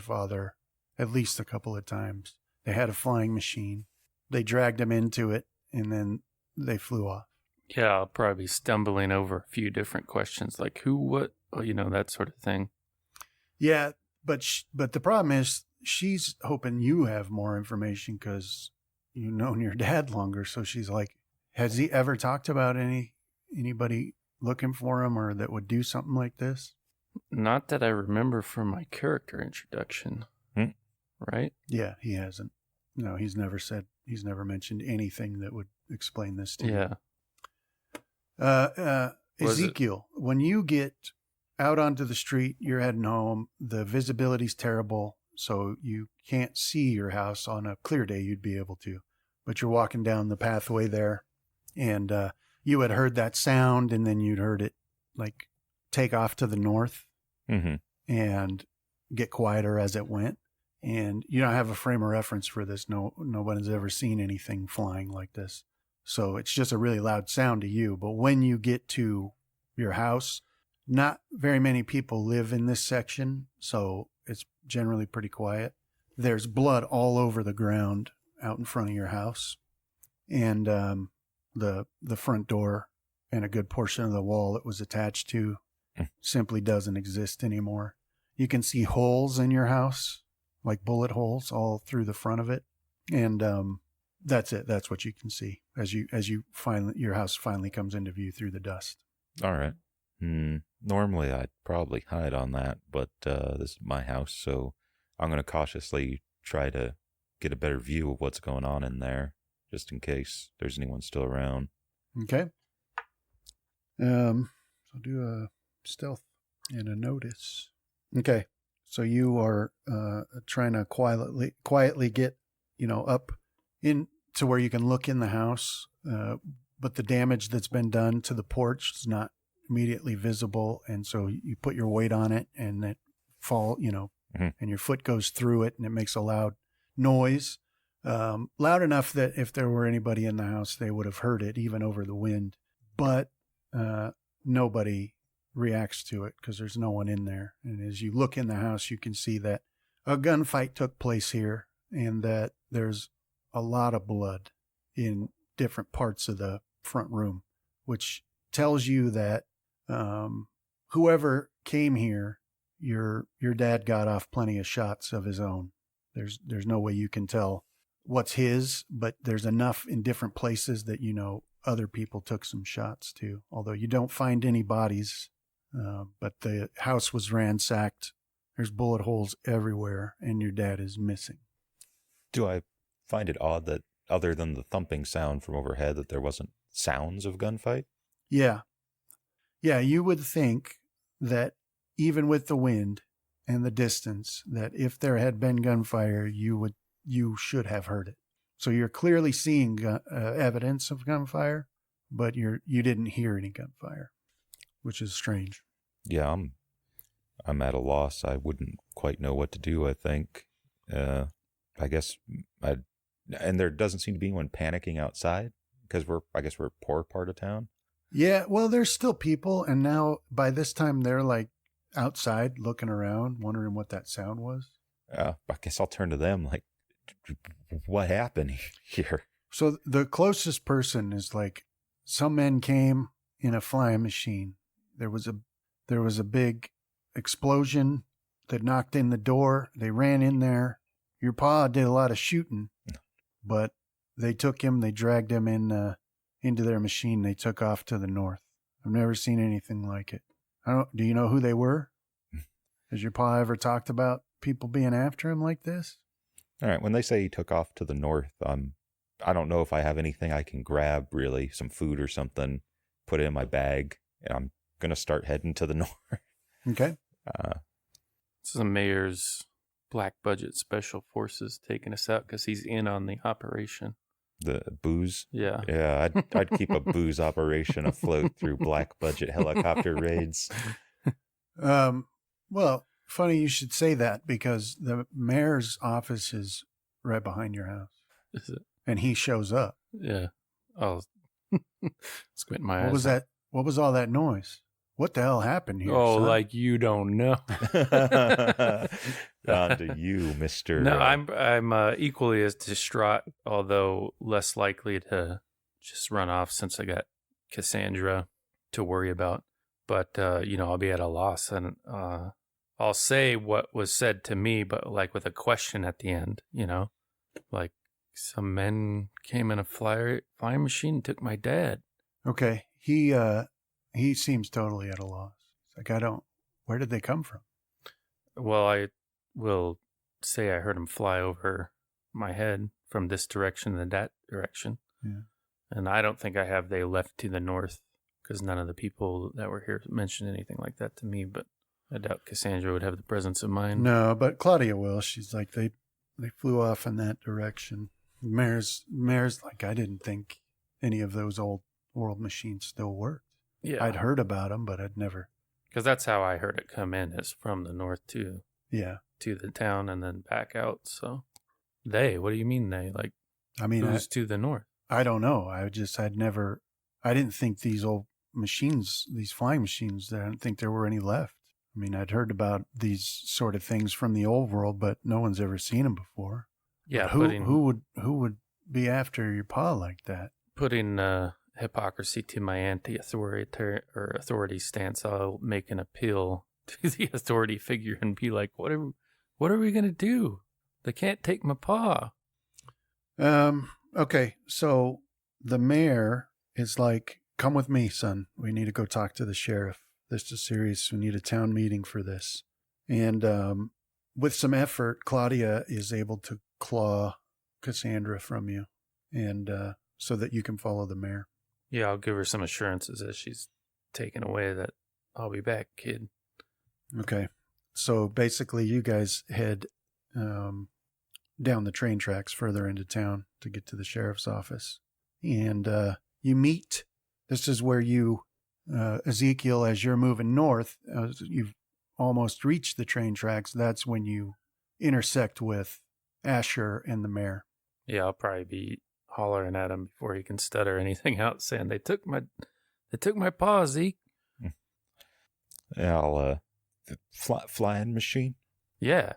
father at least a couple of times. They had a flying machine. They dragged him into it, and then they flew off." Yeah, I'll probably be stumbling over a few different questions, like who, what, that sort of thing. Yeah, but the problem is she's hoping you have more information because you've known your dad longer. So she's like, has he ever talked about anybody looking for him or that would do something like this? Not that I remember from my character introduction. Right? Yeah, he hasn't. No, he's never mentioned anything that would explain this to you. Yeah. Ezekiel, when you get out onto the street, you're heading home. The visibility's terrible, so you can't see your house. On a clear day, you'd be able to. but you're walking down the pathway there, and you had heard that sound, and then you'd heard it like take off to the north and get quieter as it went. And you don't have a frame of reference for this. Nobody's ever seen anything flying like this. So it's just a really loud sound to you. But when you get to your house, not very many people live in this section, so it's generally pretty quiet. There's blood all over the ground out in front of your house. And the front door and a good portion of the wall it was attached to simply doesn't exist anymore. You can see holes in your house, like bullet holes all through the front of it. And that's it. That's what you can see as you finally, your house finally comes into view through the dust. All right. Normally I'd probably hide on that, but this is my house, so I'm going to cautiously try to get a better view of what's going on in there, just in case there's anyone still around. Okay. So do a stealth and a notice. Okay. So you are trying to quietly get, up in to where you can look in the house, but the damage that's been done to the porch is not immediately visible, and so you put your weight on it, and it and your foot goes through it, and it makes a loud noise, loud enough that if there were anybody in the house, they would have heard it, even over the wind. But nobody reacts to it because there's no one in there. And as you look in the house, you can see that a gunfight took place here, and that there's a lot of blood in different parts of the front room, which tells you that whoever came here, your dad got off plenty of shots of his own. There's no way you can tell what's his, but there's enough in different places that other people took some shots too. Although you don't find any bodies, but the house was ransacked. There's bullet holes everywhere, and your dad is missing. Do I find it odd that, other than the thumping sound from overhead, that there wasn't sounds of gunfight? Yeah. Yeah, you would think that even with the wind and the distance, that if there had been gunfire, you should have heard it. So you're clearly seeing evidence of gunfire, but you didn't hear any gunfire, which is strange. Yeah, I'm at a loss. I wouldn't quite know what to do, I think. I guess and there doesn't seem to be anyone panicking outside because we're a poor part of town. Yeah, well, there's still people, and now by this time they're like outside looking around, wondering what that sound was. I guess I'll turn to them. Like, what happened here? So the closest person is like, some men came in a flying machine. There was a big explosion that knocked in the door. They ran in there. Your pa did a lot of shooting, but they took him. They dragged him into their machine. They took off to the north. I've never seen anything like it. Do you know who they were? Has your pa ever talked about people being after him like this? All right. When they say he took off to the north, I don't know if I have anything I can grab, really, some food or something, put it in my bag, and I'm going to start heading to the north. Okay. This is the mayor's black budget special forces taking us out because he's in on the operation. The booze? Yeah. Yeah, I'd keep a booze operation afloat through black budget helicopter raids. Well, funny you should say that, because the mayor's office is right behind your house. Is it? And he shows up. Yeah. I'll squint my eyes. What was that? What was all that noise? What the hell happened here? Oh, son? like you don't know. On to you, Mr. No, I'm equally as distraught, although less likely to just run off since I got Cassandra to worry about. But, I'll be at a loss, and I'll say what was said to me, but like with a question at the end, like some men came in a flying machine and took my dad. Okay. He seems totally at a loss. It's like, where did they come from? Well, I will say I heard him fly over my head from this direction and that direction. Yeah. And I don't think they left to the north, because none of the people that were here mentioned anything like that to me, but I doubt Cassandra would have the presence of mind. No, but Claudia will. She's like, they flew off in that direction. Mayor's like, I didn't think any of those old world machines still worked. Yeah. I'd heard about them, but I'd never. Because that's how I heard it come in, is from the north to the town and then back out. So what do you mean they? Like, I mean, who's to the north? I don't know. I didn't think these old machines, these flying machines, I didn't think there were any left. I mean, I'd heard about these sort of things from the old world, but no one's ever seen them before. Yeah, who would be after your pa like that? Putting hypocrisy to my authority stance, I'll make an appeal to the authority figure and be like, what are we gonna do? They can't take my pa. Okay, so the mayor is like, come with me, son. We need to go talk to the sheriff. This is serious. We need a town meeting for this. And with some effort, Claudia is able to claw Cassandra from you, and so that you can follow the mayor. Yeah, I'll give her some assurances as she's taken away that I'll be back, kid. Okay. So basically you guys head down the train tracks further into town to get to the sheriff's office. And you meet, this is where you, Ezekiel, as you're moving north, you've almost reached the train tracks. That's when you intersect with Asher and the mayor. Yeah, I'll probably be hollering at him before he can stutter anything out, saying they took my paw, Zeke. Yeah, I'll flying machine. Yeah,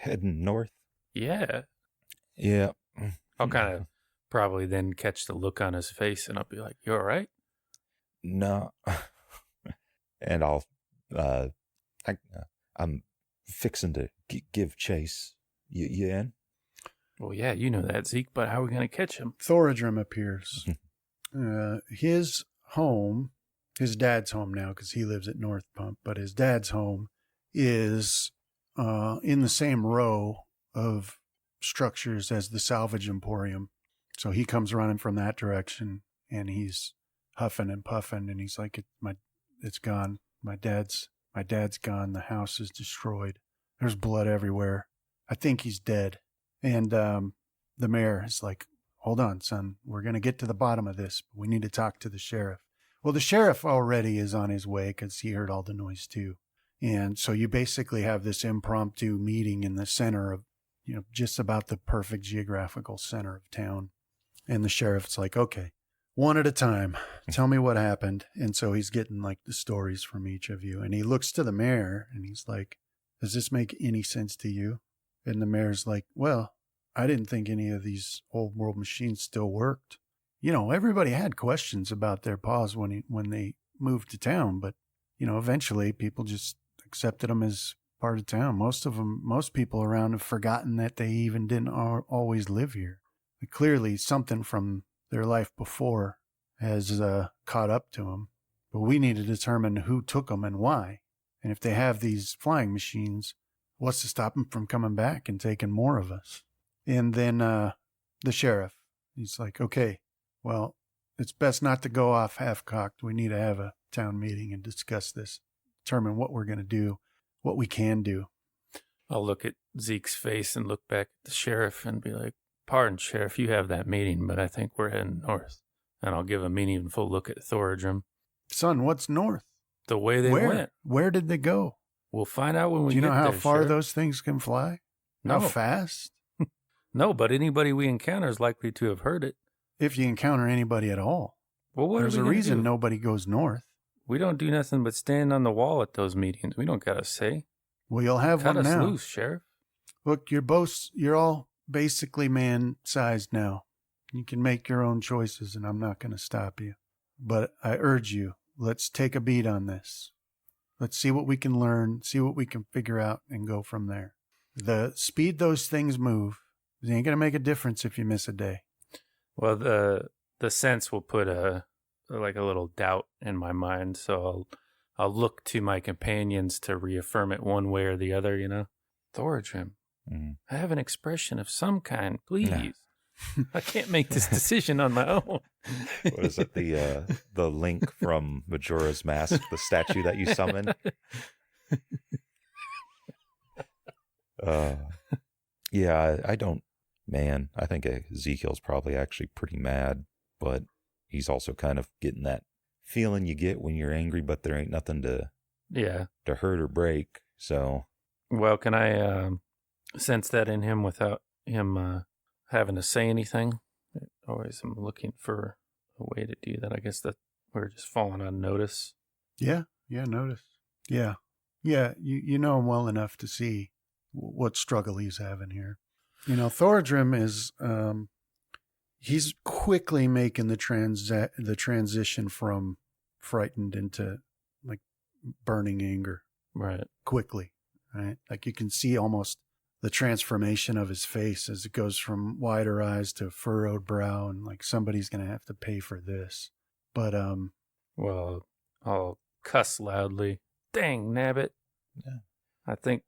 Heading north. Yeah. I'll kind of probably then catch the look on his face, and I'll be like, "You all right?" No. And I'll I'm fixing to give chase. You in? Well, yeah, you know that, Zeke, but how are we going to catch him? Thoradrim appears. His home, his dad's home now, because he lives at North Pump, but his dad's home is in the same row of structures as the salvage emporium. So he comes running from that direction, and he's huffing and puffing, and he's like, it's gone. My dad's gone. The house is destroyed. There's blood everywhere. I think he's dead. And the mayor is like, hold on, son. We're going to get to the bottom of this. But we need to talk to the sheriff. Well, the sheriff already is on his way because he heard all the noise too. And so you basically have this impromptu meeting in the center of, just about the perfect geographical center of town. And the sheriff's like, okay, one at a time. Tell me what happened. And so he's getting like the stories from each of you. And he looks to the mayor and he's like, does this make any sense to you? And the mayor's like, well, I didn't think any of these old world machines still worked. Everybody had questions about their paws when they moved to town, but, eventually people just accepted them as part of town. Most people around have forgotten that they even didn't always live here. But clearly something from their life before has caught up to them. But we need to determine who took them and why. And if they have these flying machines, what's to stop them from coming back and taking more of us? And then the sheriff, he's like, okay, well, it's best not to go off half-cocked. We need to have a town meeting and discuss this, determine what we're going to do, what we can do. I'll look at Zeke's face and look back at the sheriff and be like, pardon, Sheriff, you have that meeting, but I think we're heading north. And I'll give a meaningful look at Thoradrim. Son, what's north? The way they went. Where did they go? We'll find out when we get there. Do you know how far Sheriff. those things can fly? No. How fast? No, but anybody we encounter is likely to have heard it. If you encounter anybody at all. Well, there's a reason nobody goes north. We don't do nothing but stand on the wall at those meetings. We don't got to say. Well, you'll have Cut one us now. loose, Sheriff. Look, you're all basically man-sized now. You can make your own choices, and I'm not going to stop you. But I urge you, let's take a beat on this. Let's see what we can learn, see what we can figure out, and go from there. The speed those things move, it ain't going to make a difference if you miss a day. Well, the sense will put a little doubt in my mind, so I'll look to my companions to reaffirm it one way or the other, Thoradrim, I have an expression of some kind, please. Nah. I can't make this decision on my own. What is it? The link from Majora's Mask, the statue that you summon? Yeah, I don't Man, I think Ezekiel's probably actually pretty mad, but he's also kind of getting that feeling you get when you're angry, but there ain't nothing to hurt or break. So, well, can I sense that in him without him having to say anything? Always I'm looking for a way to do that. I guess that we're just falling on notice. Yeah, notice. Yeah, you know him well enough to see what struggle he's having here. You know, Thoradrim is, he's quickly making the transition from frightened into like burning anger. Right. Quickly, right? Like you can see almost the transformation of his face as it goes from wider eyes to furrowed brow, and like somebody's going to have to pay for this. But, well, I'll cuss loudly. Dang, nabbit. Yeah. I think,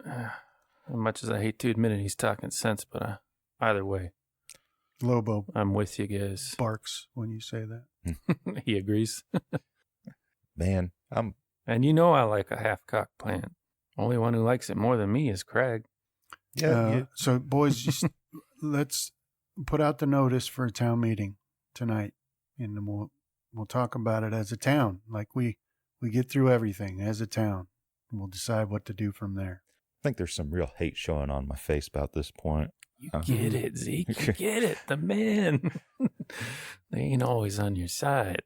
as much as I hate to admit it, he's talking sense, but either way, Lobo I'm with you guys. barks when you say that. He agrees. man, And you know I like a half-cocked plan. Only one who likes it more than me is Craig. yeah. So, boys, just let's put out the notice for a town meeting tonight, and then we'll talk about it as a town. Like we get through everything as a town, and we'll decide what to do from there. I think there's some real hate showing on my face about this point. You get it, Zeke. You get it. The man. They ain't always on your side.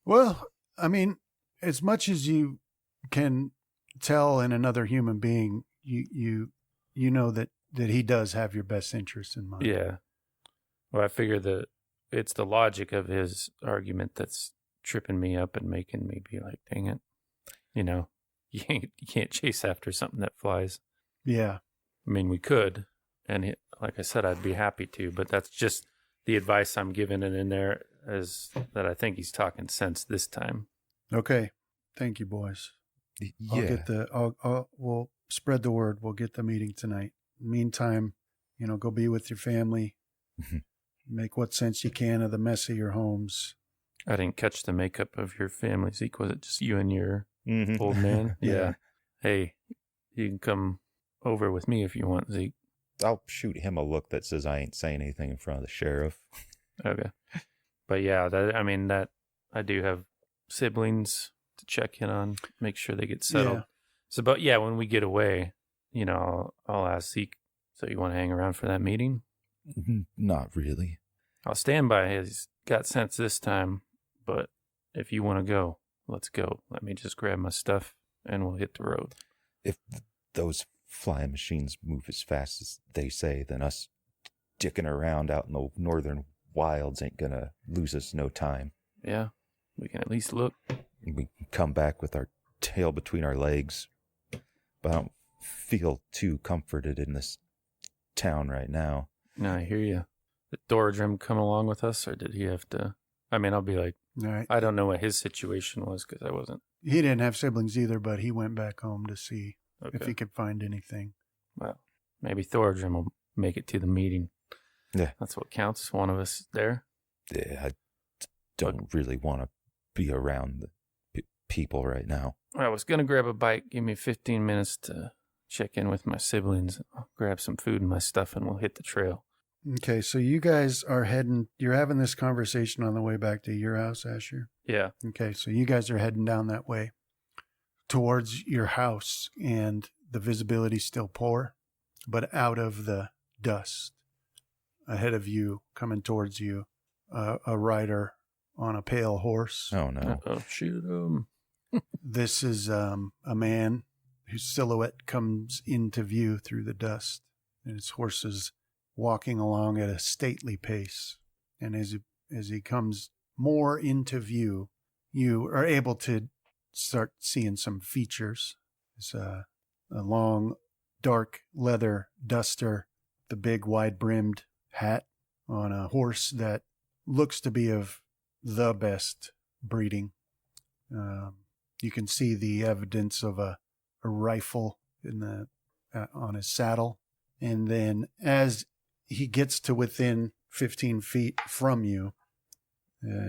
Well, I mean, as much as you can tell in another human being, you know that he does have your best interest in mind. Yeah. Well, I figure that it's the logic of his argument that's tripping me up and making me be like, dang it. You know, you can't chase after something that flies. Yeah. I mean, we could. And like I said, I'd be happy to. But that's just the advice I'm giving. And in there is that I think he's talking sense this time. Okay. Thank you, boys. Yeah. We'll spread the word. We'll get the meeting tonight. Meantime, go be with your family. Make what sense you can of the mess of your homes. I didn't catch the makeup of your family, Zeke. Was it just you and your old man? Yeah. Hey, you can come over with me if you want, Zeke. I'll shoot him a look that says I ain't saying anything in front of the sheriff. Okay. But yeah, that I do have siblings to check in on, make sure they get settled. Yeah. So, but yeah, when we get away, I'll ask Zeke, so you want to hang around for that meeting? Not really. I'll stand by. He's got sense this time, but if you want to go, let's go. Let me just grab my stuff and we'll hit the road. If those flying machines move as fast as they say, then us dicking around out in the northern wilds ain't gonna lose us no time. Yeah, we can at least look. We can come back with our tail between our legs. But I don't feel too comforted in this town right now. No, I hear you. Did Thoradrim come along with us, or did he have to? I mean, I'll be like, All right. I don't know what his situation was because I wasn't. He didn't have siblings either, but he went back home to see if Okay. he could find anything. Well, maybe Thoradrim will make it to the meeting. Yeah. That's what counts. One of us there. Yeah, I don't really want to be around the people right now. I was going to grab a bite. Give me 15 minutes to check in with my siblings. I'll grab some food and my stuff and we'll hit the trail. Okay, so you guys are you're having this conversation on the way back to your house, Asher? Yeah. Okay, so you guys are heading down that way towards your house, and the visibility's still poor, but out of the dust ahead of you, coming towards you, a rider on a pale horse. Oh, no. Uh-oh, shoot him. This is a man whose silhouette comes into view through the dust, and his horse is walking along at a stately pace. And as he comes more into view, you are able to start seeing some features. It's a long, dark leather duster, the big, wide-brimmed hat on a horse that looks to be of the best breeding. You can see the evidence of a rifle on his saddle. And then as he gets to within 15 feet from you,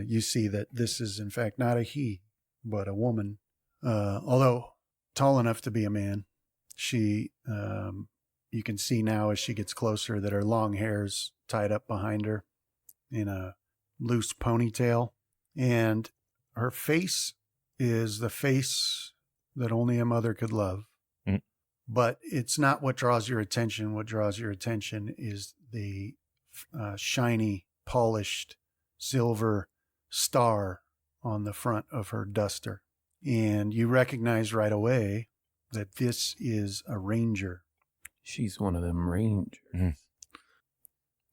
you see that this is in fact not a he, but a woman. Although tall enough to be a man, she you can see now as she gets closer that her long hair's tied up behind her in a loose ponytail. And her face is the face that only a mother could love. Mm. But it's not what draws your attention. What draws your attention is the shiny, polished silver star on the front of her duster. And you recognize right away that this is a ranger. She's one of them rangers. Mm.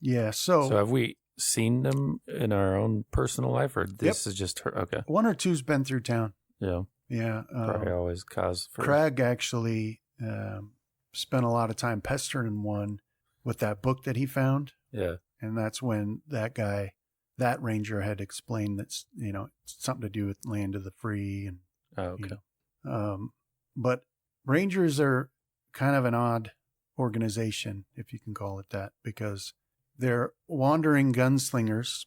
Yeah, So have we seen them in our own personal life, or this Yep. is just her? Okay. one or two's been through town. Yeah. Yeah. Probably always cause for. Craig actually spent a lot of time pestering one with that book that he found. Yeah. And that's when that ranger had explained that's, it's something to do with land of the free. And, Oh, okay. but rangers are kind of an odd organization, if you can call it that, because they're wandering gunslingers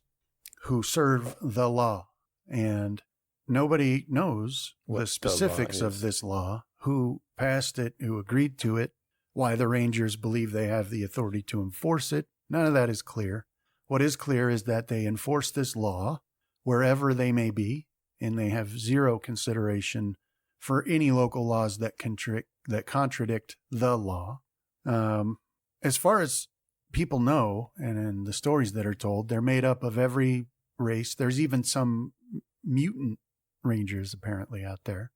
who serve the law. And nobody knows What the specifics the law of is. this law, who passed it, who agreed to it, why the Rangers believe they have the authority to enforce it. None of that is clear. What is clear is that they enforce this law wherever they may be, and they have zero consideration for any local laws that contradict the law. As far as people know, and in the stories that are told, they're made up of every race. There's even some mutant rangers apparently out there.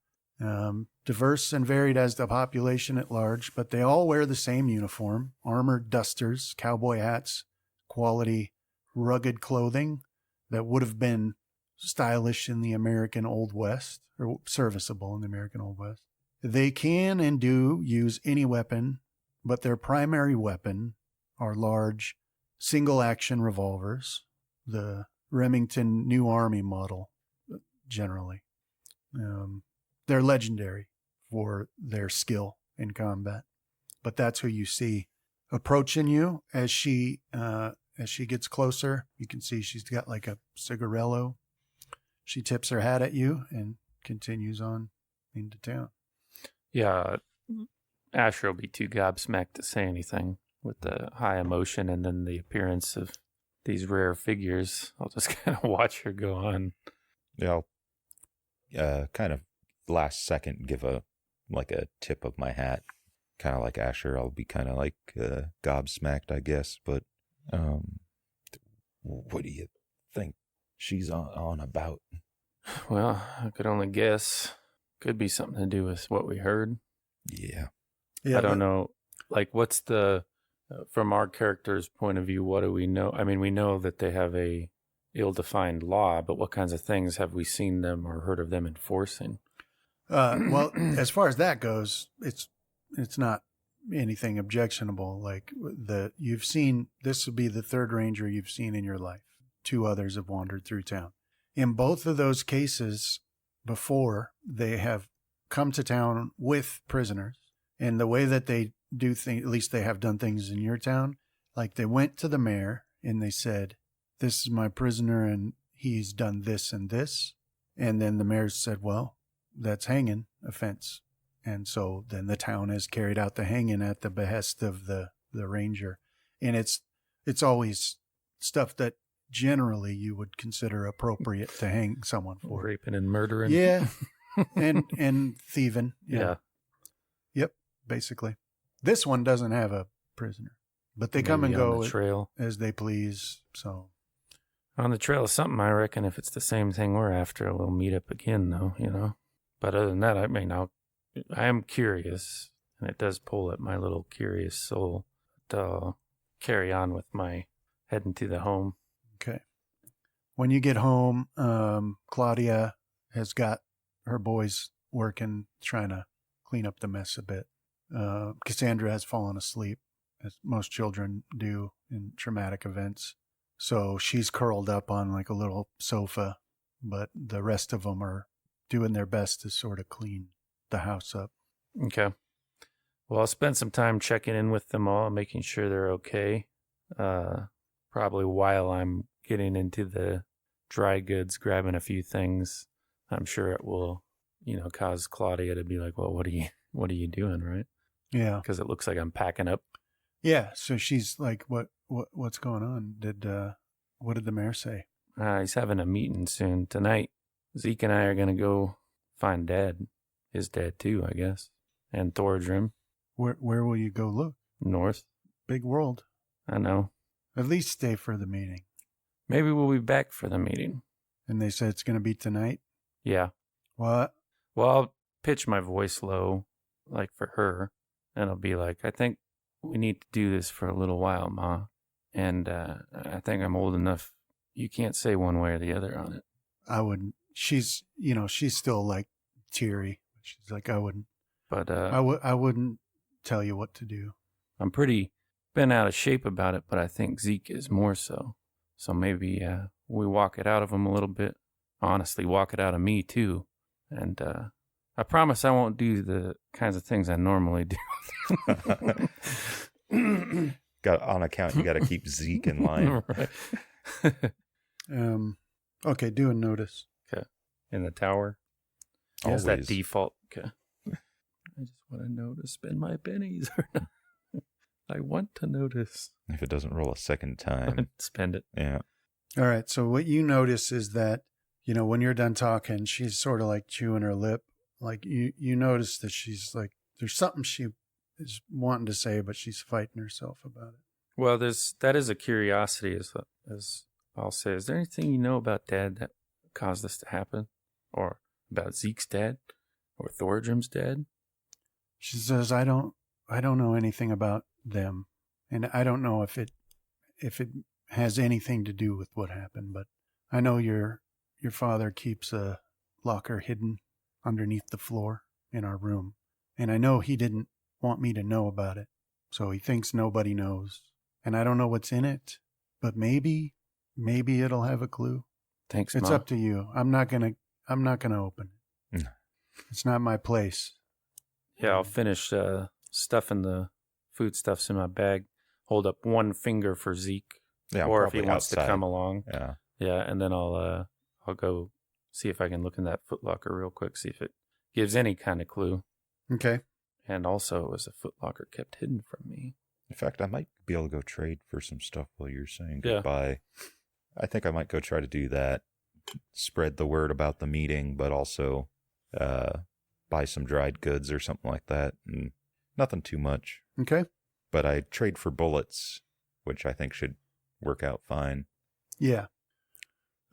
Diverse and varied as the population at large, but they all wear the same uniform, armored dusters, cowboy hats, quality, rugged clothing that would have been stylish in the American Old West, or serviceable in the American Old West. They can and do use any weapon, but their primary weapon are large single-action revolvers, the Remington New Army model, generally. They're legendary for their skill in combat, but that's who you see approaching you as she gets closer. You can see she's got like a cigarello. She tips her hat at you and continues on into town. Yeah. Asher will be too gobsmacked to say anything with the high emotion and then the appearance of these rare figures. I'll just kind of watch her go on. Yeah, I'll kind of last second give a tip of my hat, kind of like Asher. I'll be kind of like gobsmacked, I guess. But what do you think she's on about? Well, I could only guess. Could be something to do with what we heard. Yeah. I don't know. Like, what's the, from our character's point of view, what do we know? I mean, we know that they have a ill-defined law, but what kinds of things have we seen them or heard of them enforcing? Well, as far as that goes, it's not anything objectionable. Like you've seen, this would be the third ranger you've seen in your life. 2 others have wandered through town. In both of those cases before, they have come to town with prisoners. And the way that they do things, at least they have done things in your town, like they went to the mayor and they said, "This is my prisoner and he's done this and this." And then the mayor said, "Well, that's hanging offense." And so then the town has carried out the hanging at the behest of the ranger. And it's always stuff that generally you would consider appropriate to hang someone for. Raping and murdering. Yeah. and thieving. Yeah. Yep, basically. This one doesn't have a prisoner, but they come Maybe and on go the trail. as they please. So On the trail is something, I reckon. If it's the same thing we're after, we'll meet up again, though, But other than that, I am curious, and it does pull at my little curious soul. But I'll carry on with my heading to the home. okay. When you get home, Claudia has got her boys working, trying to clean up the mess a bit. Cassandra has fallen asleep, as most children do in traumatic events. So she's curled up on like a little sofa, but the rest of them are doing their best to sort of clean the house up. Okay. Well, I'll spend some time checking in with them all, making sure they're okay. Probably while I'm getting into the dry goods, grabbing a few things. I'm sure it will, cause Claudia to be like, "Well, what are you doing?" Right? Yeah. Because it looks like I'm packing up. Yeah. So she's like, what's going on? What did the mayor say? He's having a meeting soon. Tonight, Zeke and I are going to go find Dad. His dad, too, I guess. And Thordrim. Where will you go look? North. Big world. I know. At least stay for the meeting. Maybe we'll be back for the meeting. And they said it's going to be tonight? Yeah. What? Well, I'll pitch my voice low, like for her. And I'll be like, I think we need to do this for a little while, Ma. And I think I'm old enough. You can't say one way or the other on it. I wouldn't. She's still like teary. She's like, I wouldn't. But I wouldn't tell you what to do. I'm pretty been out of shape about it, but I think Zeke is more so. So maybe we walk it out of him a little bit. Honestly, walk it out of me too. And I promise I won't do the kinds of things I normally do. On account, you got to keep Zeke in line. Right. Okay, do a notice. Okay. In the tower. Always. Is that default? Okay. I just want to know to spend my pennies or not. I want to notice. If it doesn't roll a second time. Spend it. Yeah. All right, so what you notice is that, when you're done talking, she's sort of like chewing her lip. Like you notice that she's like, there's something she is wanting to say, but she's fighting herself about it. Well, that is a curiosity, as I'll say. Is there anything you know about Dad that caused this to happen? Or about Zeke's dad? Or Thordrim's dad? She says, I don't know anything about them. And I don't know if it has anything to do with what happened, but I know your father keeps a locker hidden underneath the floor in our room. And I know he didn't want me to know about it. So he thinks nobody knows. And I don't know what's in it, but maybe it'll have a clue. Thanks, It's Mom. up to you. I'm not going to open it. It's not my place. Yeah, I'll finish stuffing the foodstuffs in my bag. Hold up one finger for Zeke. Yeah, or if he probably wants outside. to come along. Yeah. Yeah, and then I'll go see if I can look in that footlocker real quick, see if it gives any kind of clue. Okay. And also, it was a footlocker kept hidden from me. In fact, I might be able to go trade for some stuff while you're saying Yeah. goodbye. I think I might go try to do that. Spread the word about the meeting, but also buy some dried goods or something like that. And nothing too much. Okay. But I trade for bullets, which I think should work out fine. Yeah.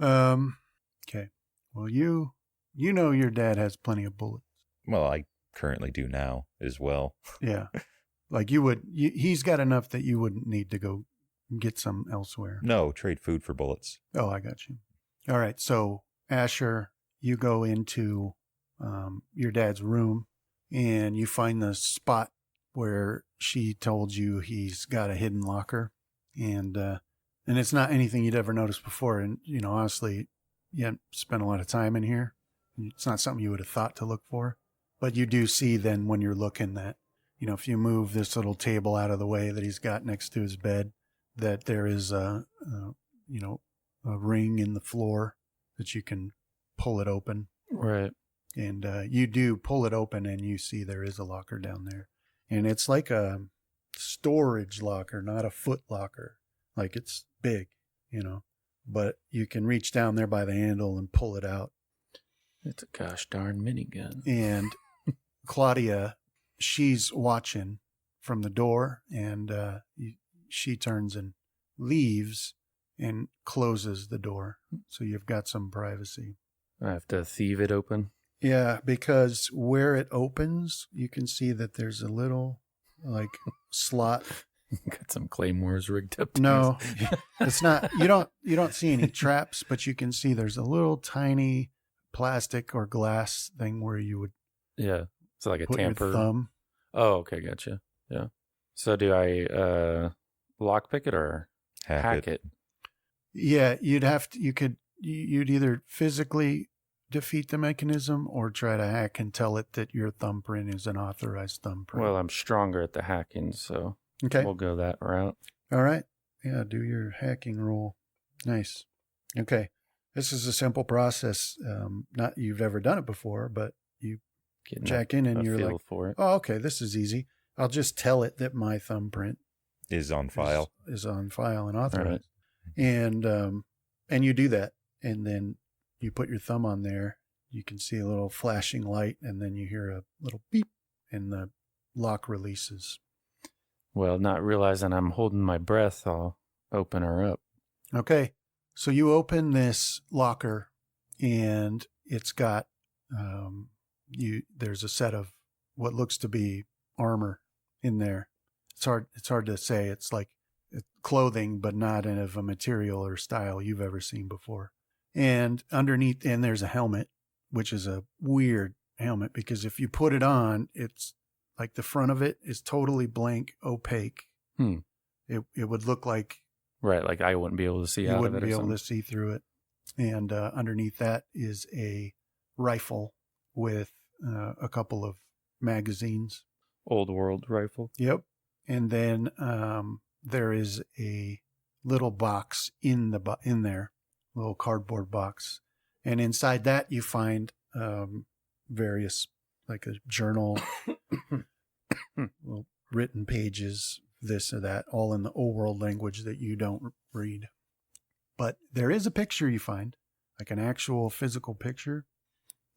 Okay. Well, you know your dad has plenty of bullets. Well, I currently do now as well. Yeah. Like he's got enough that you wouldn't need to go get some elsewhere. No, trade food for bullets. Oh, I got you. All right. So, Asher, you go into your dad's room and you find the spot where she told you he's got a hidden locker. And it's not anything you'd ever noticed before. And, honestly, you haven't spent a lot of time in here. It's not something you would have thought to look for. But you do see then when you're looking that, if you move this little table out of the way that he's got next to his bed, that there is a ring in the floor that you can pull it open. Right. And you do pull it open and you see there is a locker down there. And it's like a storage locker, not a foot locker. Like it's big, but you can reach down there by the handle and pull it out. It's a gosh darn minigun. And Claudia, she's watching from the door, and she turns and leaves and closes the door. So you've got some privacy. I have to thieve it open. Yeah, because where it opens, you can see that there's a little slot. Got some claymores rigged up. No, it's not. You don't see any traps, but you can see there's a little tiny plastic or glass thing where you would it's like a put tamper. your thumb. Oh, okay, gotcha. Yeah. So do I lockpick it or hack it? Yeah, you'd either physically defeat the mechanism or try to hack and tell it that your thumbprint is an authorized thumbprint. Well, I'm stronger at the hacking, so okay, we'll go that route. All right. Yeah, do your hacking roll. Nice. Okay. This is a simple process. Not you've ever done it before, but you Getting check in and a you're feel like, for it. oh, okay, this is easy. I'll just tell it that my thumbprint is on file. Is on file and authorized. Right. And you do that, and then you put your thumb on there. You can see a little flashing light, and then you hear a little beep, and the lock releases. Well, not realizing I'm holding my breath, I'll open her up. Okay, so you open this locker, and it's got there's a set of what looks to be armor in there. It's hard to say. It's like clothing, but not of a material or style you've ever seen before. And underneath, and there's a helmet, which is a weird helmet because if you put it on, it's like the front of it is totally blank, opaque. It would look like right, like I wouldn't be able to see out of it. You wouldn't be able to see through it. And underneath that is a rifle with a couple of magazines. Old world rifle. Yep. And then there is a little box in there, little cardboard box, and inside that you find various, like a journal, well, written pages, this or that, all in the old world language that you don't read. But there is a picture you find, like an actual physical picture,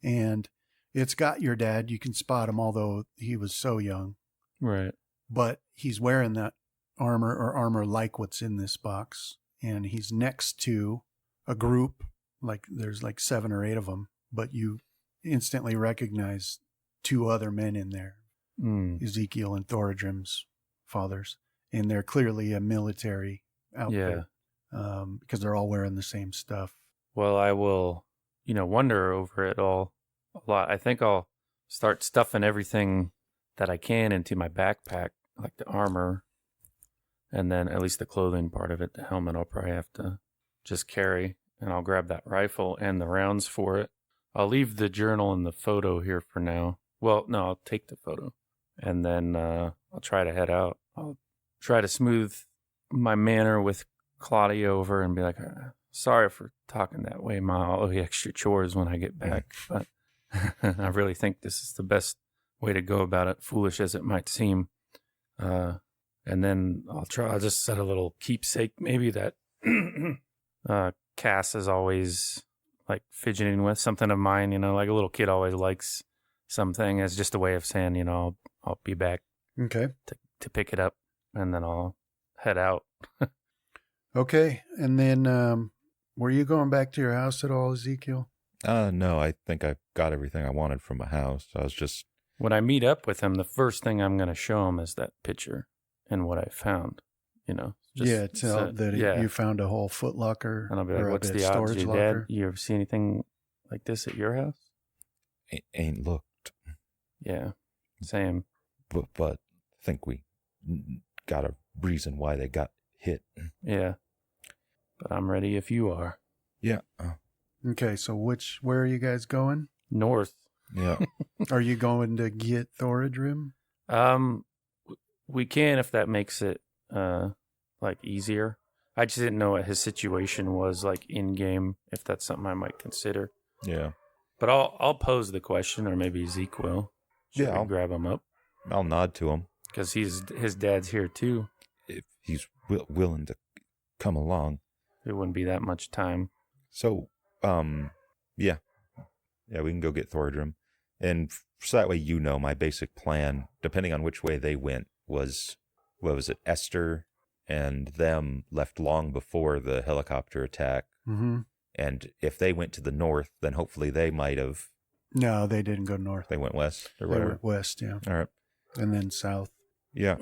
and it's got your dad. You can spot him, although he was so young. Right. But he's wearing that armor like what's in this box. And he's next to a group, like there's like 7 or 8 of them, but you instantly recognize 2 other men in there, Ezekiel and Thoradrim's fathers. And they're clearly a military outfit because they're all wearing the same stuff. Well, I will, wonder over it all a lot. I think I'll start stuffing everything that I can into my backpack, like the armor, and then at least the clothing part of it, the helmet, I'll probably have to just carry, and I'll grab that rifle and the rounds for it. I'll leave the journal and the photo here for now. Well, no, I'll take the photo, and then I'll try to head out. I'll try to smooth my manner with Claudia over and be like, sorry for talking that way, Ma. I'll owe you extra chores when I get back, but I really think this is the best way to go about it, foolish as it might seem. And then I'll just set a little keepsake, maybe that Cass is always like fidgeting with, something of mine, like a little kid always likes something, as just a way of saying, I'll be back Okay. to pick it up, and then I'll head out. Okay. And then were you going back to your house at all, Ezekiel? No, I think I got everything I wanted from my house. I was just... When I meet up with him, the first thing I'm going to show him is that picture and what I found, You found a whole Foot Locker. And I'll be like, what's the odds, your dad? You ever see anything like this at your house? Ain't looked. Yeah, same. But I think we got a reason why they got hit. Yeah, but I'm ready if you are. Yeah. Okay, so where are you guys going? North. Yeah. Are you going to get Thoradrim? We can, if that makes it easier. I just didn't know what his situation was like in game, if that's something I might consider. Yeah. But I'll pose the question, or maybe Zeke will. I'll grab him up. I'll nod to him because his dad's here too. If he's willing to come along, it wouldn't be that much time. So, yeah, we can go get Thoradrim, and so that way my basic plan, depending on which way they went, was what was it? Esther and them left long before the helicopter attack. Mm-hmm. And if they went to the north, then hopefully they might have. No, they didn't go north. They went west or They whatever. went west, yeah. All right. And then south. Yeah.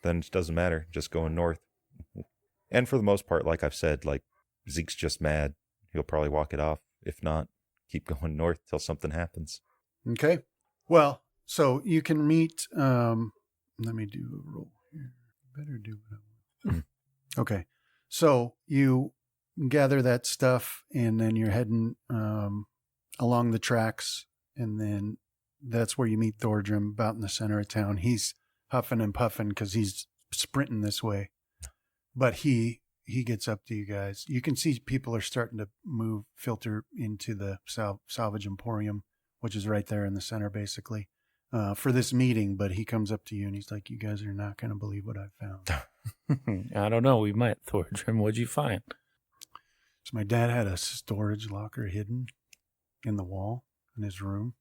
Then it doesn't matter. Just going north. And for the most part, like I've said, like Zeke's just mad. He'll probably walk it off. If not, keep going north till something happens. Okay. Well, so you can meet. Let me do a roll here. Better do what I want. Okay. So you gather that stuff, and then you're heading along the tracks, and then that's where you meet Thoradrim, about in the center of town. He's huffing and puffing because he's sprinting this way, but he gets up to you guys. You can see people are starting to filter into the salvage emporium, which is right there in the center, basically, for this meeting. But he comes up to you and he's like, "You guys are not going to believe what I found." I don't know. We might, Thordrum. What'd you find? So my dad had a storage locker hidden in the wall in his room.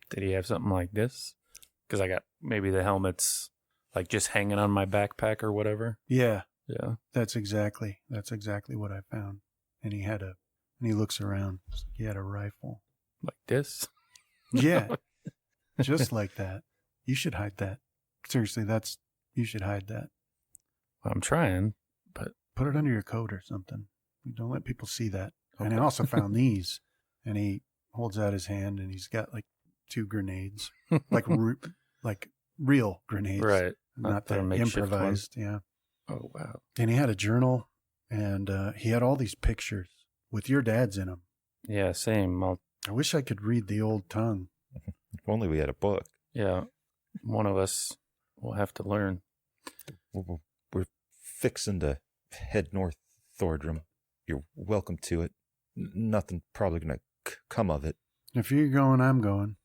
Did he have something like this? Because I got maybe the helmets like just hanging on my backpack or whatever. Yeah, Yeah. that's exactly what I found. And he looks around. He had a rifle. Like this? Yeah, just like that. You should hide that. Seriously, you should hide that. Well, I'm trying, but Put it under your coat or something. Don't let people see that. Okay. And I also found these. And he holds out his hand, and he's got like 2 grenades, like real grenades, right. Not the the makeshift improvised. Yeah. Oh, wow. And he had a journal, and he had all these pictures with your dad's in them. Yeah, same. I wish I could read the old tongue. If only we had a book. Yeah, one of us will have to learn. We're fixing to head north, Thordrum. You're welcome to it. Nothing probably going to come of it. If you're going, I'm going.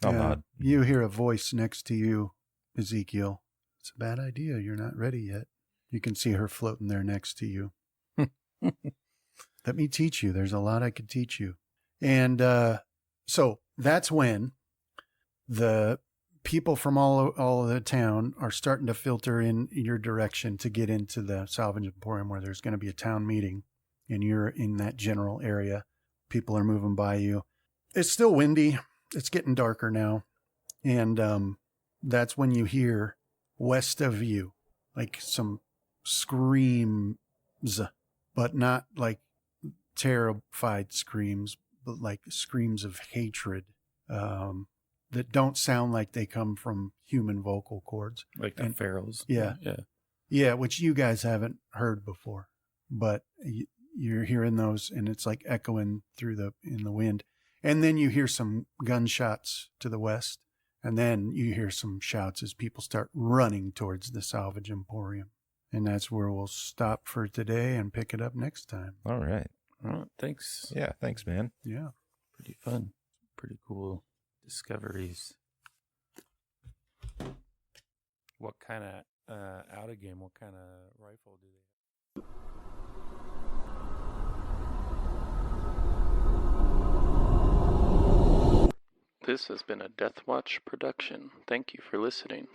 I'll nod. You hear a voice next to you, Ezekiel. It's a bad idea. You're not ready yet. You can see her floating there next to you. Let me teach you. There's a lot I could teach you. And so that's when the people from all of the town are starting to filter in your direction to get into the Salvage Emporium, where there's going to be a town meeting, and you're in that general area. People are moving by you. It's still windy. It's getting darker now. And that's when you hear west of you, like some screams, but not like terrified screams, but like screams of hatred that don't sound like they come from human vocal cords. Like the pharaohs. Yeah. Yeah. Yeah, which you guys haven't heard before, but you're hearing those, and it's like echoing in the wind. And then you hear some gunshots to the west, and then you hear some shouts as people start running towards the Salvage Emporium. And that's where we'll stop for today and pick it up next time. All right. Oh, thanks. Yeah, thanks, man. Yeah. Pretty fun. Pretty cool discoveries. What kind of out of game? What kind of rifle do they have? This has been a Deathwatch production. Thank you for listening.